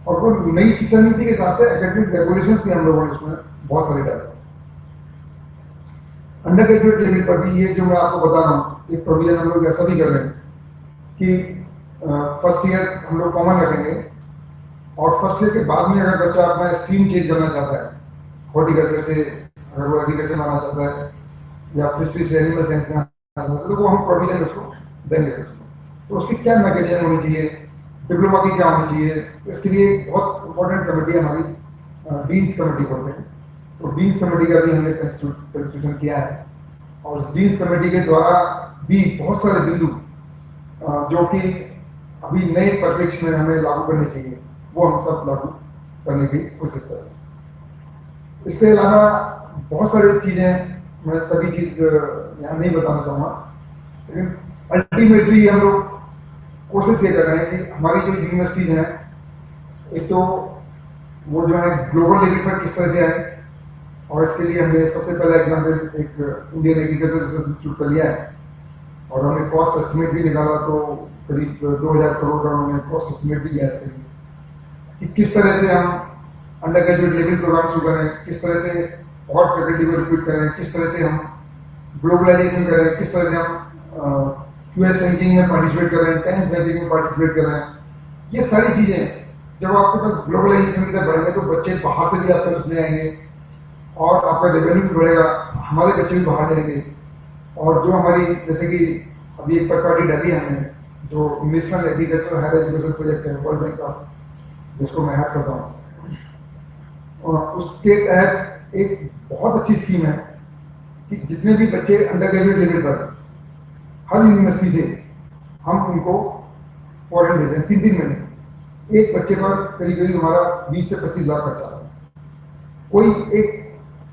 और वो नई शिक्षा नीति के हिसाब से एकेडमिक रेगुलेशंस भी हम लोगों ने उसमें बहुत सारे डाले। अंडर ग्रेजुएट लेवल पर भी ये जो मैं आपको बता रहा हूँ, एक प्रोविजन हम लोग ऐसा भी कर रहे हैं कि फर्स्ट ईयर हम लोग कॉमन रखेंगे, और फर्स्ट ईयर के बाद में अगर बच्चा अपना स्ट्रीम चेंज करना चाहता है, हॉर्टिकल्चर से अगर वो एग्रीकल्चर में आना चाहता है या फिशरी से एनिमल साइंस में आना चाहता है, तो वो हम प्रोविजन उसको देंगे। तो उसकी क्या मैकेनिज्म होनी चाहिए, डिप्लोमा की क्या होनी चाहिए, इसके लिए बहुत इंपॉर्टेंट कमेटी है हमारी, डीन्स कमेटी बोलते हैं। तो डीन्स कमेटी का भी हमने कंस्टिट्यूशन किया है, और उस डीन्स कमेटी के द्वारा भी बहुत सारे बिंदु जो कि अभी नए परिप्रेक्ष्य में हमें लागू करने चाहिए, वो हम सब लागू करने की कोशिश कर रहे हैं। इसके अलावा बहुत सारी चीज़ें, मैं सभी चीज़ यहाँ नहीं बताना चाहूँगा, लेकिन अल्टीमेटली हम लोग कोशिश ये कर रहे हैं कि हमारी जो यूनिवर्सिटीज हैं, एक तो वो जो है ग्लोबल लेवल पर किस तरह से आए, और इसके लिए हमने सबसे पहला एग्जाम्पल एक इंडियन एग्रीकल्चर रिसर्च इंस्टीट्यूट का लिया है, और हमने कॉस्ट एस्टिमेट भी निकाला, तो करीब 2000 करोड़ का उन्होंने कॉस्ट एस्टिमेट भी दिया इसके लिए कि किस तरह से हम अंडर ग्रेजुएट लेवल प्रोग्राम शुरू करें, किस तरह से और फैकल्टी को रिक्रूट करें, किस तरह से हम ग्लोबलाइजेशन करें, किस तरह से हम QS रैंकिंग में पार्टिसिपेट करें, टेंस रैंकिंग में पार्टिसिपेट करें। ये सारी चीज़ें जब आपके पास ग्लोबलाइजेशन की तरफ बढ़ेंगे तो बच्चे बाहर से भी आपके उसमें आएंगे, और आपका रेवेन्यू भी बढ़ेगा, हमारे बच्चे भी बाहर जाएंगे। और जो हमारी जैसे कि अभी एक पार्टी डाली है हमने, जो national agriculture higher education project है वर्ल्ड बैंक का, जिसको मैं हेड करता हूँ, और उसके तहत एक बहुत अच्छी स्कीम है कि जितने भी बच्चे अंडर ग्रेजुएट लेवल पर हर यूनिवर्सिटी से हम उनको फॉरेन भेज रहे हैं 3-3 महीने। एक बच्चे पर करीब करीब हमारा 20 से 25 लाख खर्चा है। कोई एक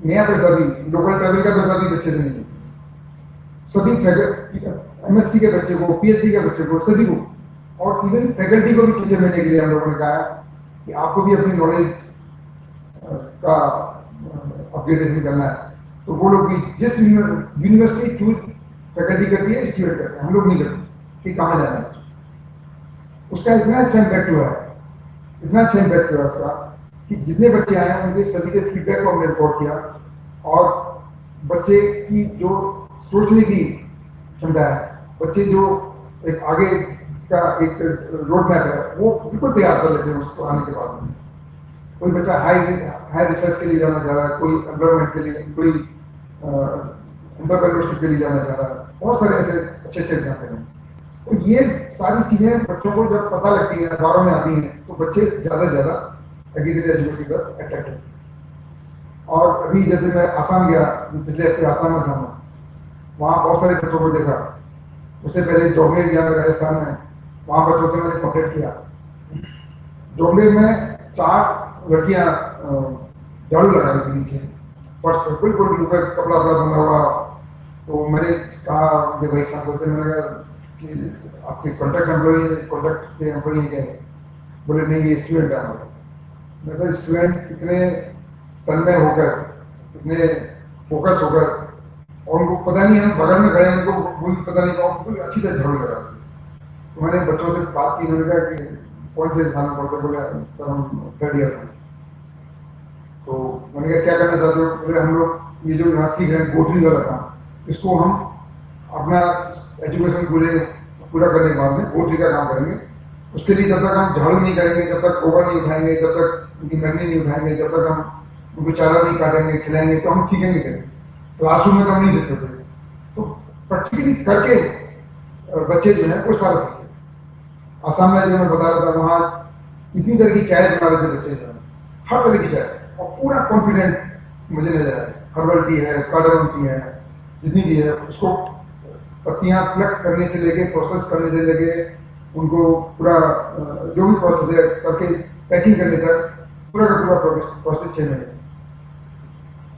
नया पैसा भी, लोकल ट्रैवल का पैसा भी बच्चे से नहीं है। सभी MSc के बच्चे को, PhD के बच्चे को, सभी को, और इवन फैकल्टी को भी 6 महीने के लिए हम लोगों ने कहा कि आपको भी अपनी नॉलेज का अपग्रेडेशन करना है। तो वो लोग भी जिस यूनिवर्सिटी चूज फैकल्टी करती है, स्टूडेंट करते हैं, हम लोग नहीं करते कि कहाँ जाना है। उसका इतना अच्छा इम्पैक्ट हुआ है, इतना अच्छा इम्पैक्ट हुआ उसका, कि जितने बच्चे आए हैं उनके सभी के फीडबैक को हमने रिकॉर्ड किया, और बच्चे की जो सोचने की क्षमता है, बच्चे जो एक आगे का एक रोड मैप है, वो बिल्कुल तैयार कर लेते हैं उसको आने के बाद में। कोई बच्चा हाई रिसर्च के लिए जाना चाह रहा है, कोई एम्प्लॉयमेंट के लिए, कोई एंटरप्रेन्योरशिप के लिए जाना चाह रहा है, बहुत सारे ऐसे अच्छे एग्जाम्पल हैं। तो ये सारी चीज़ें बच्चों को जब पता लगती हैं, अखबारों में आती हैं, तो बच्चे ज़्यादा से ज़्यादा एग्रीकल्चर एजुकेशन पर अट्रैक्ट होते हैं। और अभी जैसे मैं आसाम गया, पिछले हफ्ते आसाम में था मैं, वहाँ बहुत सारे बच्चों को देखा। उससे पहले जोगमेर गया मैं राजस्थान में, वहाँ बच्चों से मैंने कॉन्टेक्ट किया। जोगमेर में 4 लड़कियाँ झाड़ू लगा रही थी नीचे फर्श पर, बिल्कुल ऊपर कपड़ा बंधा हुआ। तो मैंने कहा कि भाई साहब से, मैंने कहा कि आपके कॉन्टैक्ट के एम्प्लॉई क्या है? बोले नहीं, ये स्टूडेंट है हमारे। मैं सर स्टूडेंट इतने तन्मय होकर, इतने फोकस होकर, और उनको पता नहीं हम बगल में खड़े हैं, उनको कोई पता नहीं, बिल्कुल अच्छी तरह झाड़ू लगा। तो मैंने बच्चों से बात की, उन्होंने कहा कि कौन से थाना पढ़ते? बोले सर हम 3rd ईयर में। तो मैंने कहा क्या करना चाहते हो? बोले हम लोग ये जो यहाँ सीख रहे हैं गोठरी वाला काम, इसको हम अपना एजुकेशन पूरा करने के बाद में गोठरी का काम करेंगे। उसके लिए जब तक हम झाड़ू नहीं करेंगे, जब तक गोबर नहीं उठाएंगे, जब तक उनकी मैगनी नहीं उठाएंगे, जब तक हम उनको चारा नहीं काटेंगे, खिलाएंगे, तो हम सीखेंगे करेंगे। क्लासरूम में तो हम नहीं सीख सकते। तो प्रैक्टिकली करके बच्चे जो हैं वो सारा सीखे। आसाम में जो मैं बता रहा था, वहाँ इतनी तरह की चाय बना रहे थे बच्चे, जो है हर तरह की चाय, और पूरा कॉन्फिडेंट मुझे नजर आया। हर्बल टी है, कार्डामम टी है, जितनी भी है, उसको पत्तियाँ प्लक करने से लेके, प्रोसेस करने से लेके, उनको पूरा जो भी प्रोसेस है करके पैकिंग करने तक पूरा का पूरा प्रोसेस 6 महीने से।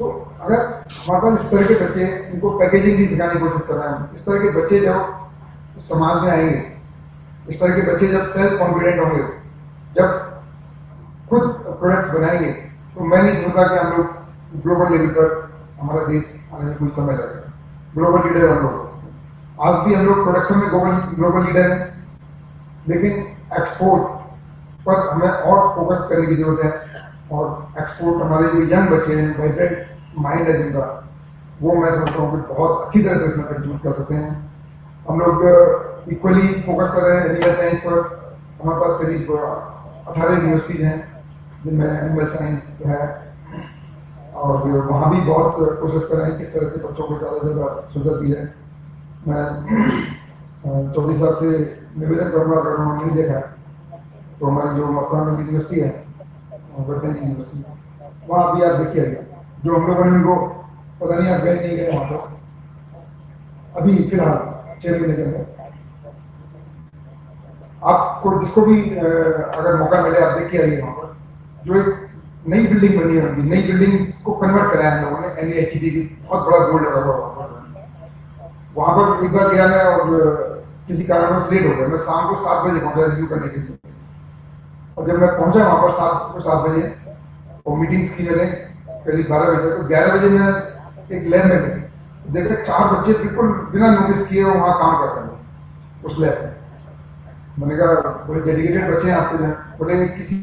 तो अगर हमारे पास इस तरह के बच्चे, इनको पैकेजिंग भी सिखाने की कोशिश कर रहे हैं, इस तरह के बच्चे जब समाज में आएंगे, इस तरह के बच्चे जब सेल्फ कॉन्फिडेंट होंगे, जब खुद प्रोडक्ट्स बनाएंगे, तो मैं नहीं सोचता कि हम लोग ग्लोबल लेवल पर हमारा देश आने में कोई समय लगेगा। ग्लोबल लीडर हम लोग हो सकते हैं। आज भी हम लोग प्रोडक्शन में ग्लोबल लीडर हैं, लेकिन एक्सपोर्ट पर हमें और फोकस करने की जरूरत है। और एक्सपोर्ट हमारे जो यंग बच्चे हैं, वाइब्रेंट माइंड है जिनका, वो मैं समझता हूँ कि बहुत अच्छी तरह से इसमें कंट्रीब्यूट कर सकते हैं। हम लोग इक्वली फोकस कर रहे हैं एनिमल साइंस पर। हमारे पास करीब 18 यूनिवर्सिटीज हैं जिनमें एनिमल साइंस है, और वहाँ भी बहुत कोशिश कर रहे हैं किस तरह से बच्चों को ज़्यादा से ज़्यादा सुविधा दी है। मैं 24 साल से निवेदन करूँगा, अगर उन्होंने नहीं देखा तो हमारी जो मथुरा में यूनिवर्सिटी है, वेटनरी यूनिवर्सिटी, वहाँ भी आप देखिए, जो हम लोगों ने उनको, पता नहीं आप गए नहीं गए वहाँ पर, अभी फिलहाल 6 महीने के अंदर आपको जिसको भी अगर मौका मिले आप देखिए आइए वहाँ पर। जो एक नई बिल्डिंग बनी है, उनकी नई बिल्डिंग को कन्वर्ट कराया हम लोगों ने, I.S.G.B.R.D की बहुत बड़ा बोर्ड लगा हुआ वहाँ पर। एक बार गया मैं और किसी कारणवश लेट हो गया, मैं शाम को 7 बजे पहुंचा रिव्यू करने के लिए, और जब मैं पहुंचा वहाँ पर 7 बजे और मीटिंग्स की मैंने करीब 12 बजे, तो 11 बजे मैं एक लैब में गया, देखा 4 बच्चे बिल्कुल बिना नोटिस किए वहाँ काम कर रहे हैं उस लैब में। मैंने कहा बड़े डेडिकेटेड बच्चे हैं आपके यहाँ, बड़े किसी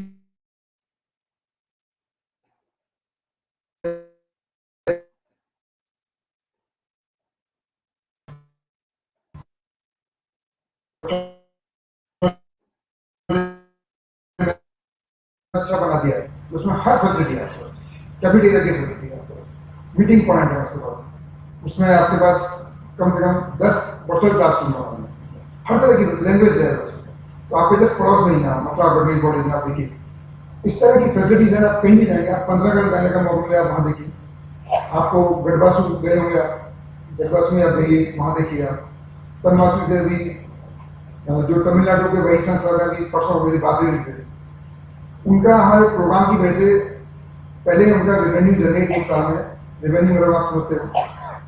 अच्छा बना दिया है, उसमें हर फैसिलिटी है आपके पास, कैफेटेरिया की फैसिलिटी है आपके पास, मीटिंग पॉइंट है उसके पास, उसमें आपके पास कम से कम 10 वर्चुअल क्लासरूम है, हर तरह की लैंग्वेज है। तो आपके जस्ट पड़ोस में ही ना मतलब गवर्नमेंट कॉलेज में आप देखिए इस तरह की फैसिलिटीज है। आप कहीं भी जाएंगे, आप 15 अगस्त जाने का मौका मिले आप वहाँ देखिए। आपको गढ़वासू गए होंगे, आप गढ़वासू में आप जाइए, वहाँ देखिए आप। तनवासू से भी जो तमिलनाडु के वाइस चांसलर की परसों मेरी बात हुई थी, उनका हमारे प्रोग्राम की वजह से पहले उनका रेवेन्यू जनरेट एक साल में, रेवेन्यू मतलब आप समझते हो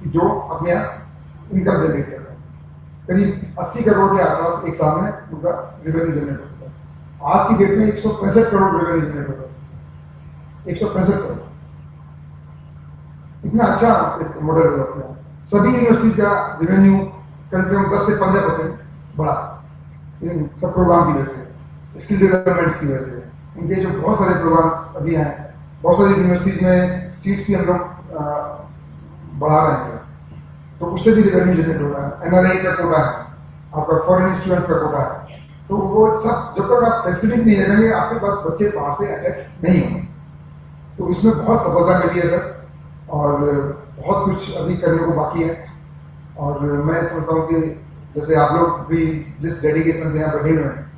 कि जो अपने यहाँ इनकम जनरेट करते हैं, करीब 80 करोड़ के आसपास एक साल में उनका रेवेन्यू जनरेट होता है। आज की डेट में 165 करोड़ रेवेन्यू जनरेट होता है, 165 करोड़। इतना अच्छा एक मॉडल डेवलप किया। सभी यूनिवर्सिटी का रेवेन्यू कम से कम 10 से 15% बढ़ा इन सब प्रोग्राम की वजह से, स्किल डेवलपमेंट की वजह से। इनके जो बहुत सारे प्रोग्राम्स अभी हैं, बहुत सारी यूनिवर्सिटीज में सीट्स भी हम लोग बढ़ा रहे हैं, तो उससे भी रेवेन्यू जनरेट हो रहा है। NRI का कोटा है, आपका फॉरेन स्टूडेंट्स का कोटा है, तो वो सब जब तक आप फैसिलिटीज नहीं लगाएंगे आपके पास बच्चे बाहर से अट्रैक्ट नहीं होंगे। तो इसमें बहुत सफलता मिली है सर, और बहुत कुछ अभी करने को बाकी है। और मैं समझता हूँ कि जैसे आप लोग भी जिस डेडिकेशन से यहाँ बैठे हुए हैं,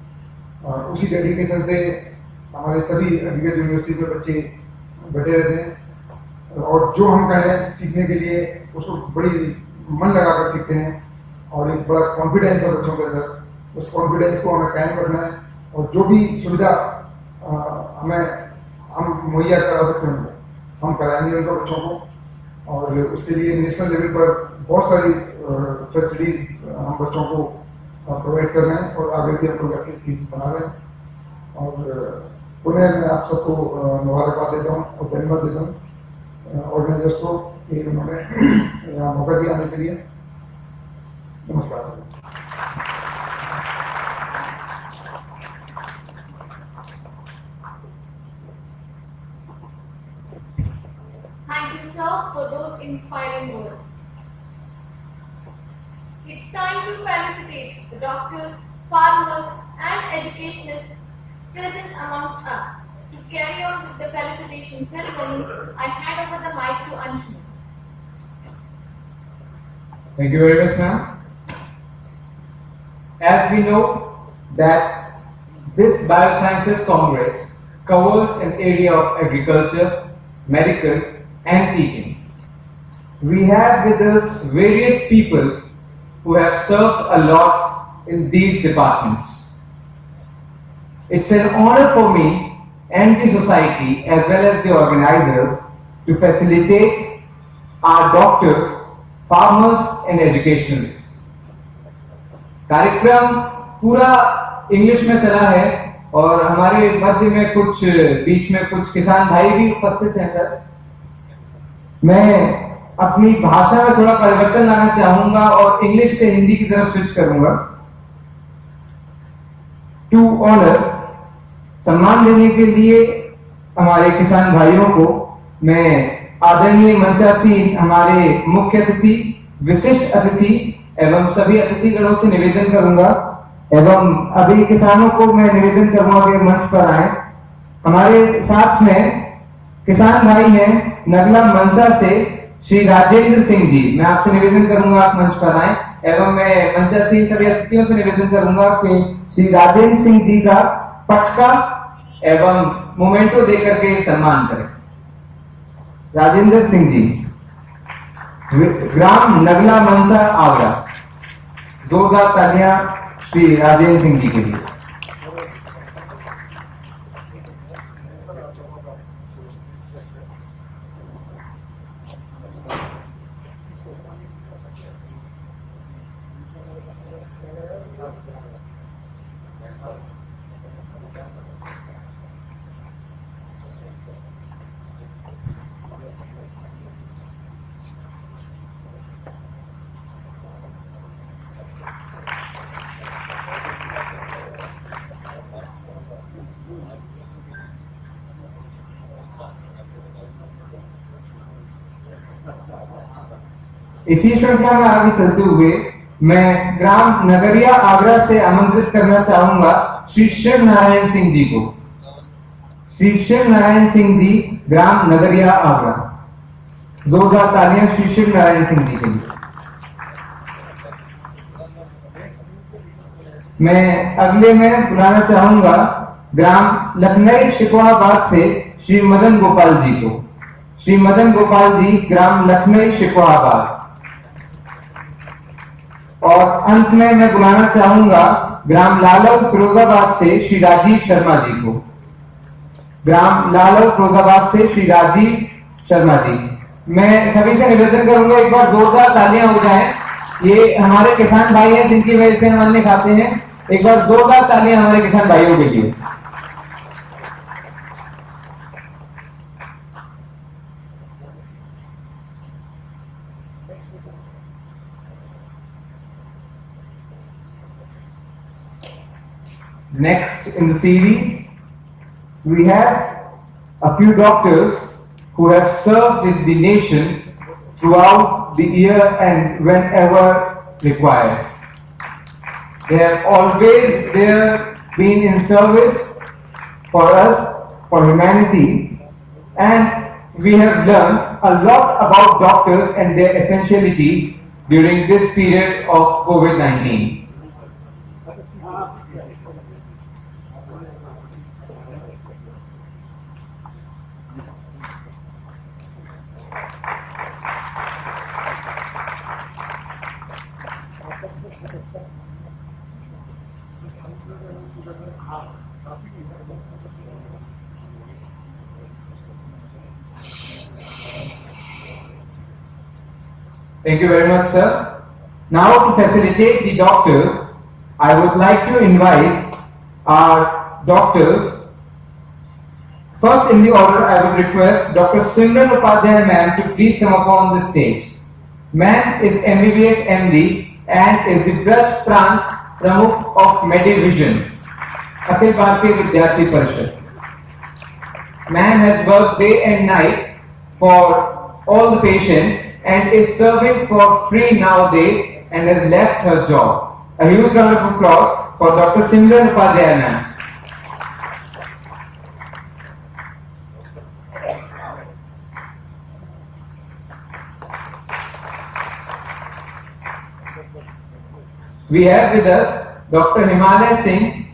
और उसी डेडिकेशन से हमारे सभी एग्रीगेट यूनिवर्सिटी में बच्चे बैठे रहते हैं, और जो हम कहें सीखने के लिए उसको बड़ी मन लगा कर सीखते हैं, और एक बड़ा कॉन्फिडेंस है बच्चों के अंदर। उस कॉन्फिडेंस को हमें कायम रखना है, और जो भी सुविधा हम मुहैया करा सकते हैं हम कराएंगे उनको बच्चों को। और उसके लिए नेशनल लेवल पर बहुत सारी फैसिलिटीज हम बच्चों को प्रोवाइड कर रहे हैं, और आगे भी हम लोग ऐसी स्कीम्स बना रहे हैं। और पुनः मैं आप सबको मुबारकबाद देता हूँ और धन्यवाद देता हूँ ऑर्गेनाइजर्स को कि उन्होंने यहाँ मौका दिया आने के लिए। नमस्कार sir. Thank you, sir, for those inspiring words. It's time to felicitate the doctors, farmers, and educationists present amongst us. To carry on with the felicitation ceremony, I hand over the mic to Anshu. Thank you very much, ma'am. As we know that this Biosciences Congress covers an area of agriculture, medical, and teaching. We have with us various people who have served a lot in these departments. It's an honor for me and the society as well as the organizers to facilitate our doctors, farmers and educationalists. कार्यक्रम पूरा English में चला है और हमारे मध्य में बीच में कुछ किसान भाई भी उपस्थित हैं सर। मैं अपनी भाषा में थोड़ा परिवर्तन लाना चाहूंगा और इंग्लिश से हिंदी की तरफ स्विच करूंगा। टू ऑनर, सम्मान देने के लिए हमारे किसान भाइयों को मैं आदरणीय मंचासीन हमारे मुख्य अतिथि, विशिष्ट अतिथि एवं सभी अतिथिगणों से निवेदन करूंगा एवं अभी किसानों को मैं निवेदन करूंगा कि मंच पर आए। हमारे साथ में किसान भाई हैं नगला मनसा से श्री राजेंद्र सिंह जी, मैं आपसे निवेदन करूंगा आप मंच पर आए एवं मैं मंचासीन सभी अतिथियों से निवेदन करूंगा कि श्री राजेंद्र सिंह जी का पटका एवं मोमेंटो देकर के सम्मान करें। राजेंद्र सिंह जी, ग्राम नगला मनसा आगरा। जोरदार तालियां श्री राजेंद्र सिंह जी के लिए। इसी श्रृंखला में आगे चलते हुए मैं ग्राम नगरिया आगरा से आमंत्रित करना चाहूंगा श्री शिव नारायण सिंह जी को। श्री शिव नारायण सिंह जी, ग्राम नगरिया आगरा। जोरदार तालियां श्री शिव नारायण सिंह जी के लिए। मैं अगले में बुलाना चाहूंगा ग्राम लखनई शिकवाबाद से श्री मदन गोपाल जी को। श्री मदन गोपाल जी, ग्राम लखनई शिकवाबाद। और अंत में मैं बुलाना चाहूंगा ग्राम लालव फिरोजाबाद से श्री राजीव शर्मा जी को। ग्राम लालव फिरोजाबाद से श्री राजीव शर्मा जी। मैं सभी से निवेदन करूंगा एक बार जोरदार तालियां हो जाएं। ये हमारे किसान भाई हैं जिनकी वजह से हम अन्न खाते हैं। एक बार जोरदार तालियां हमारे किसान भाइयों के लिए। Next in the series, we have a few doctors who have served with the nation throughout the year and whenever required. They have always been in service for us, for humanity, and we have learned a lot about doctors and their essentialities during this period of COVID-19. Thank you very much, sir. Now, to facilitate the doctors, I would like to invite our doctors. First in the order, I would request Dr. Simran Upadhyay ma'am to please come upon the stage. Ma'am is MBBS MD and is the Braj Prant Pramukh of Medivision, Akhil Bharatiya Vidyarthi Parishad. Ma'am has worked day and night for all the patients and is serving for free nowadays and has left her job. A huge round of applause for Dr. Simran Upadhyay ma'am. We have with us Dr. Himalay Singh.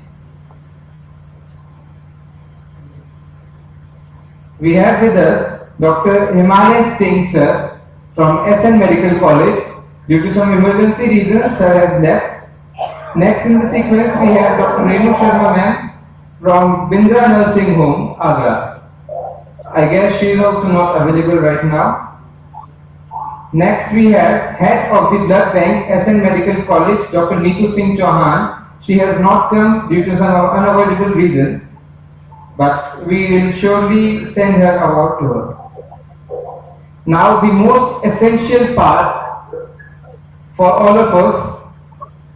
We have with us Dr. Himalay Singh sir from SN Medical College. Due to some emergency reasons, sir has left. Next in the sequence, we have Dr. Renu Sharma ma'am from Bindra Nursing Home, Agra. I guess she is also not available right now. Next we have Head of the Blood Bank, SN Medical College, Dr. Neetu Singh Chauhan. She has not come due to some unavoidable reasons, but we will surely send her award to her. Now the most essential part for all of us,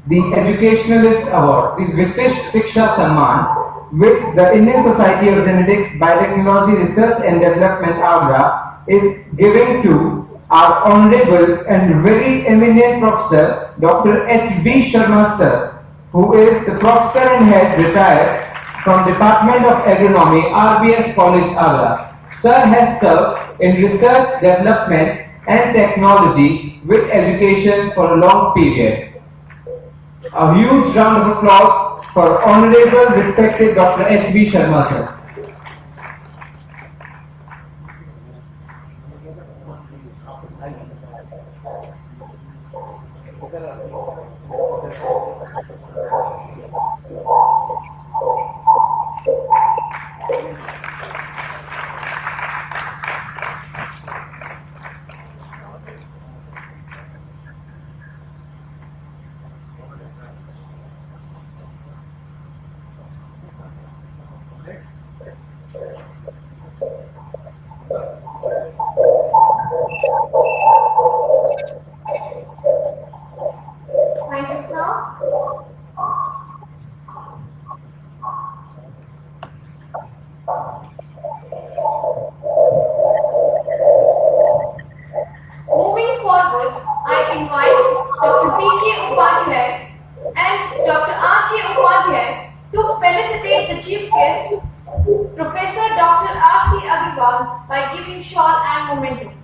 the Educationalist Award, this Vishisht Shiksha Samman, which the Indian Society of Genetics, Biotechnology Research and Development (I.G.B.R.D) is giving to our honorable and very eminent professor, Dr. H.B. Sharma sir, who is the professor and head retired from Department of Agronomy, RBS College, Agra. Sir has served in research, development and technology with education for a long period. A huge round of applause for Honorable Respected Dr. H.B. Sharma sir. Thank you, sir. Moving forward, I invite Dr. P.K. Upadhyay and Dr. R.K. Upadhyay to felicitate the chief guest, Professor Dr. R.C. Agarwal, by giving shawl and memento.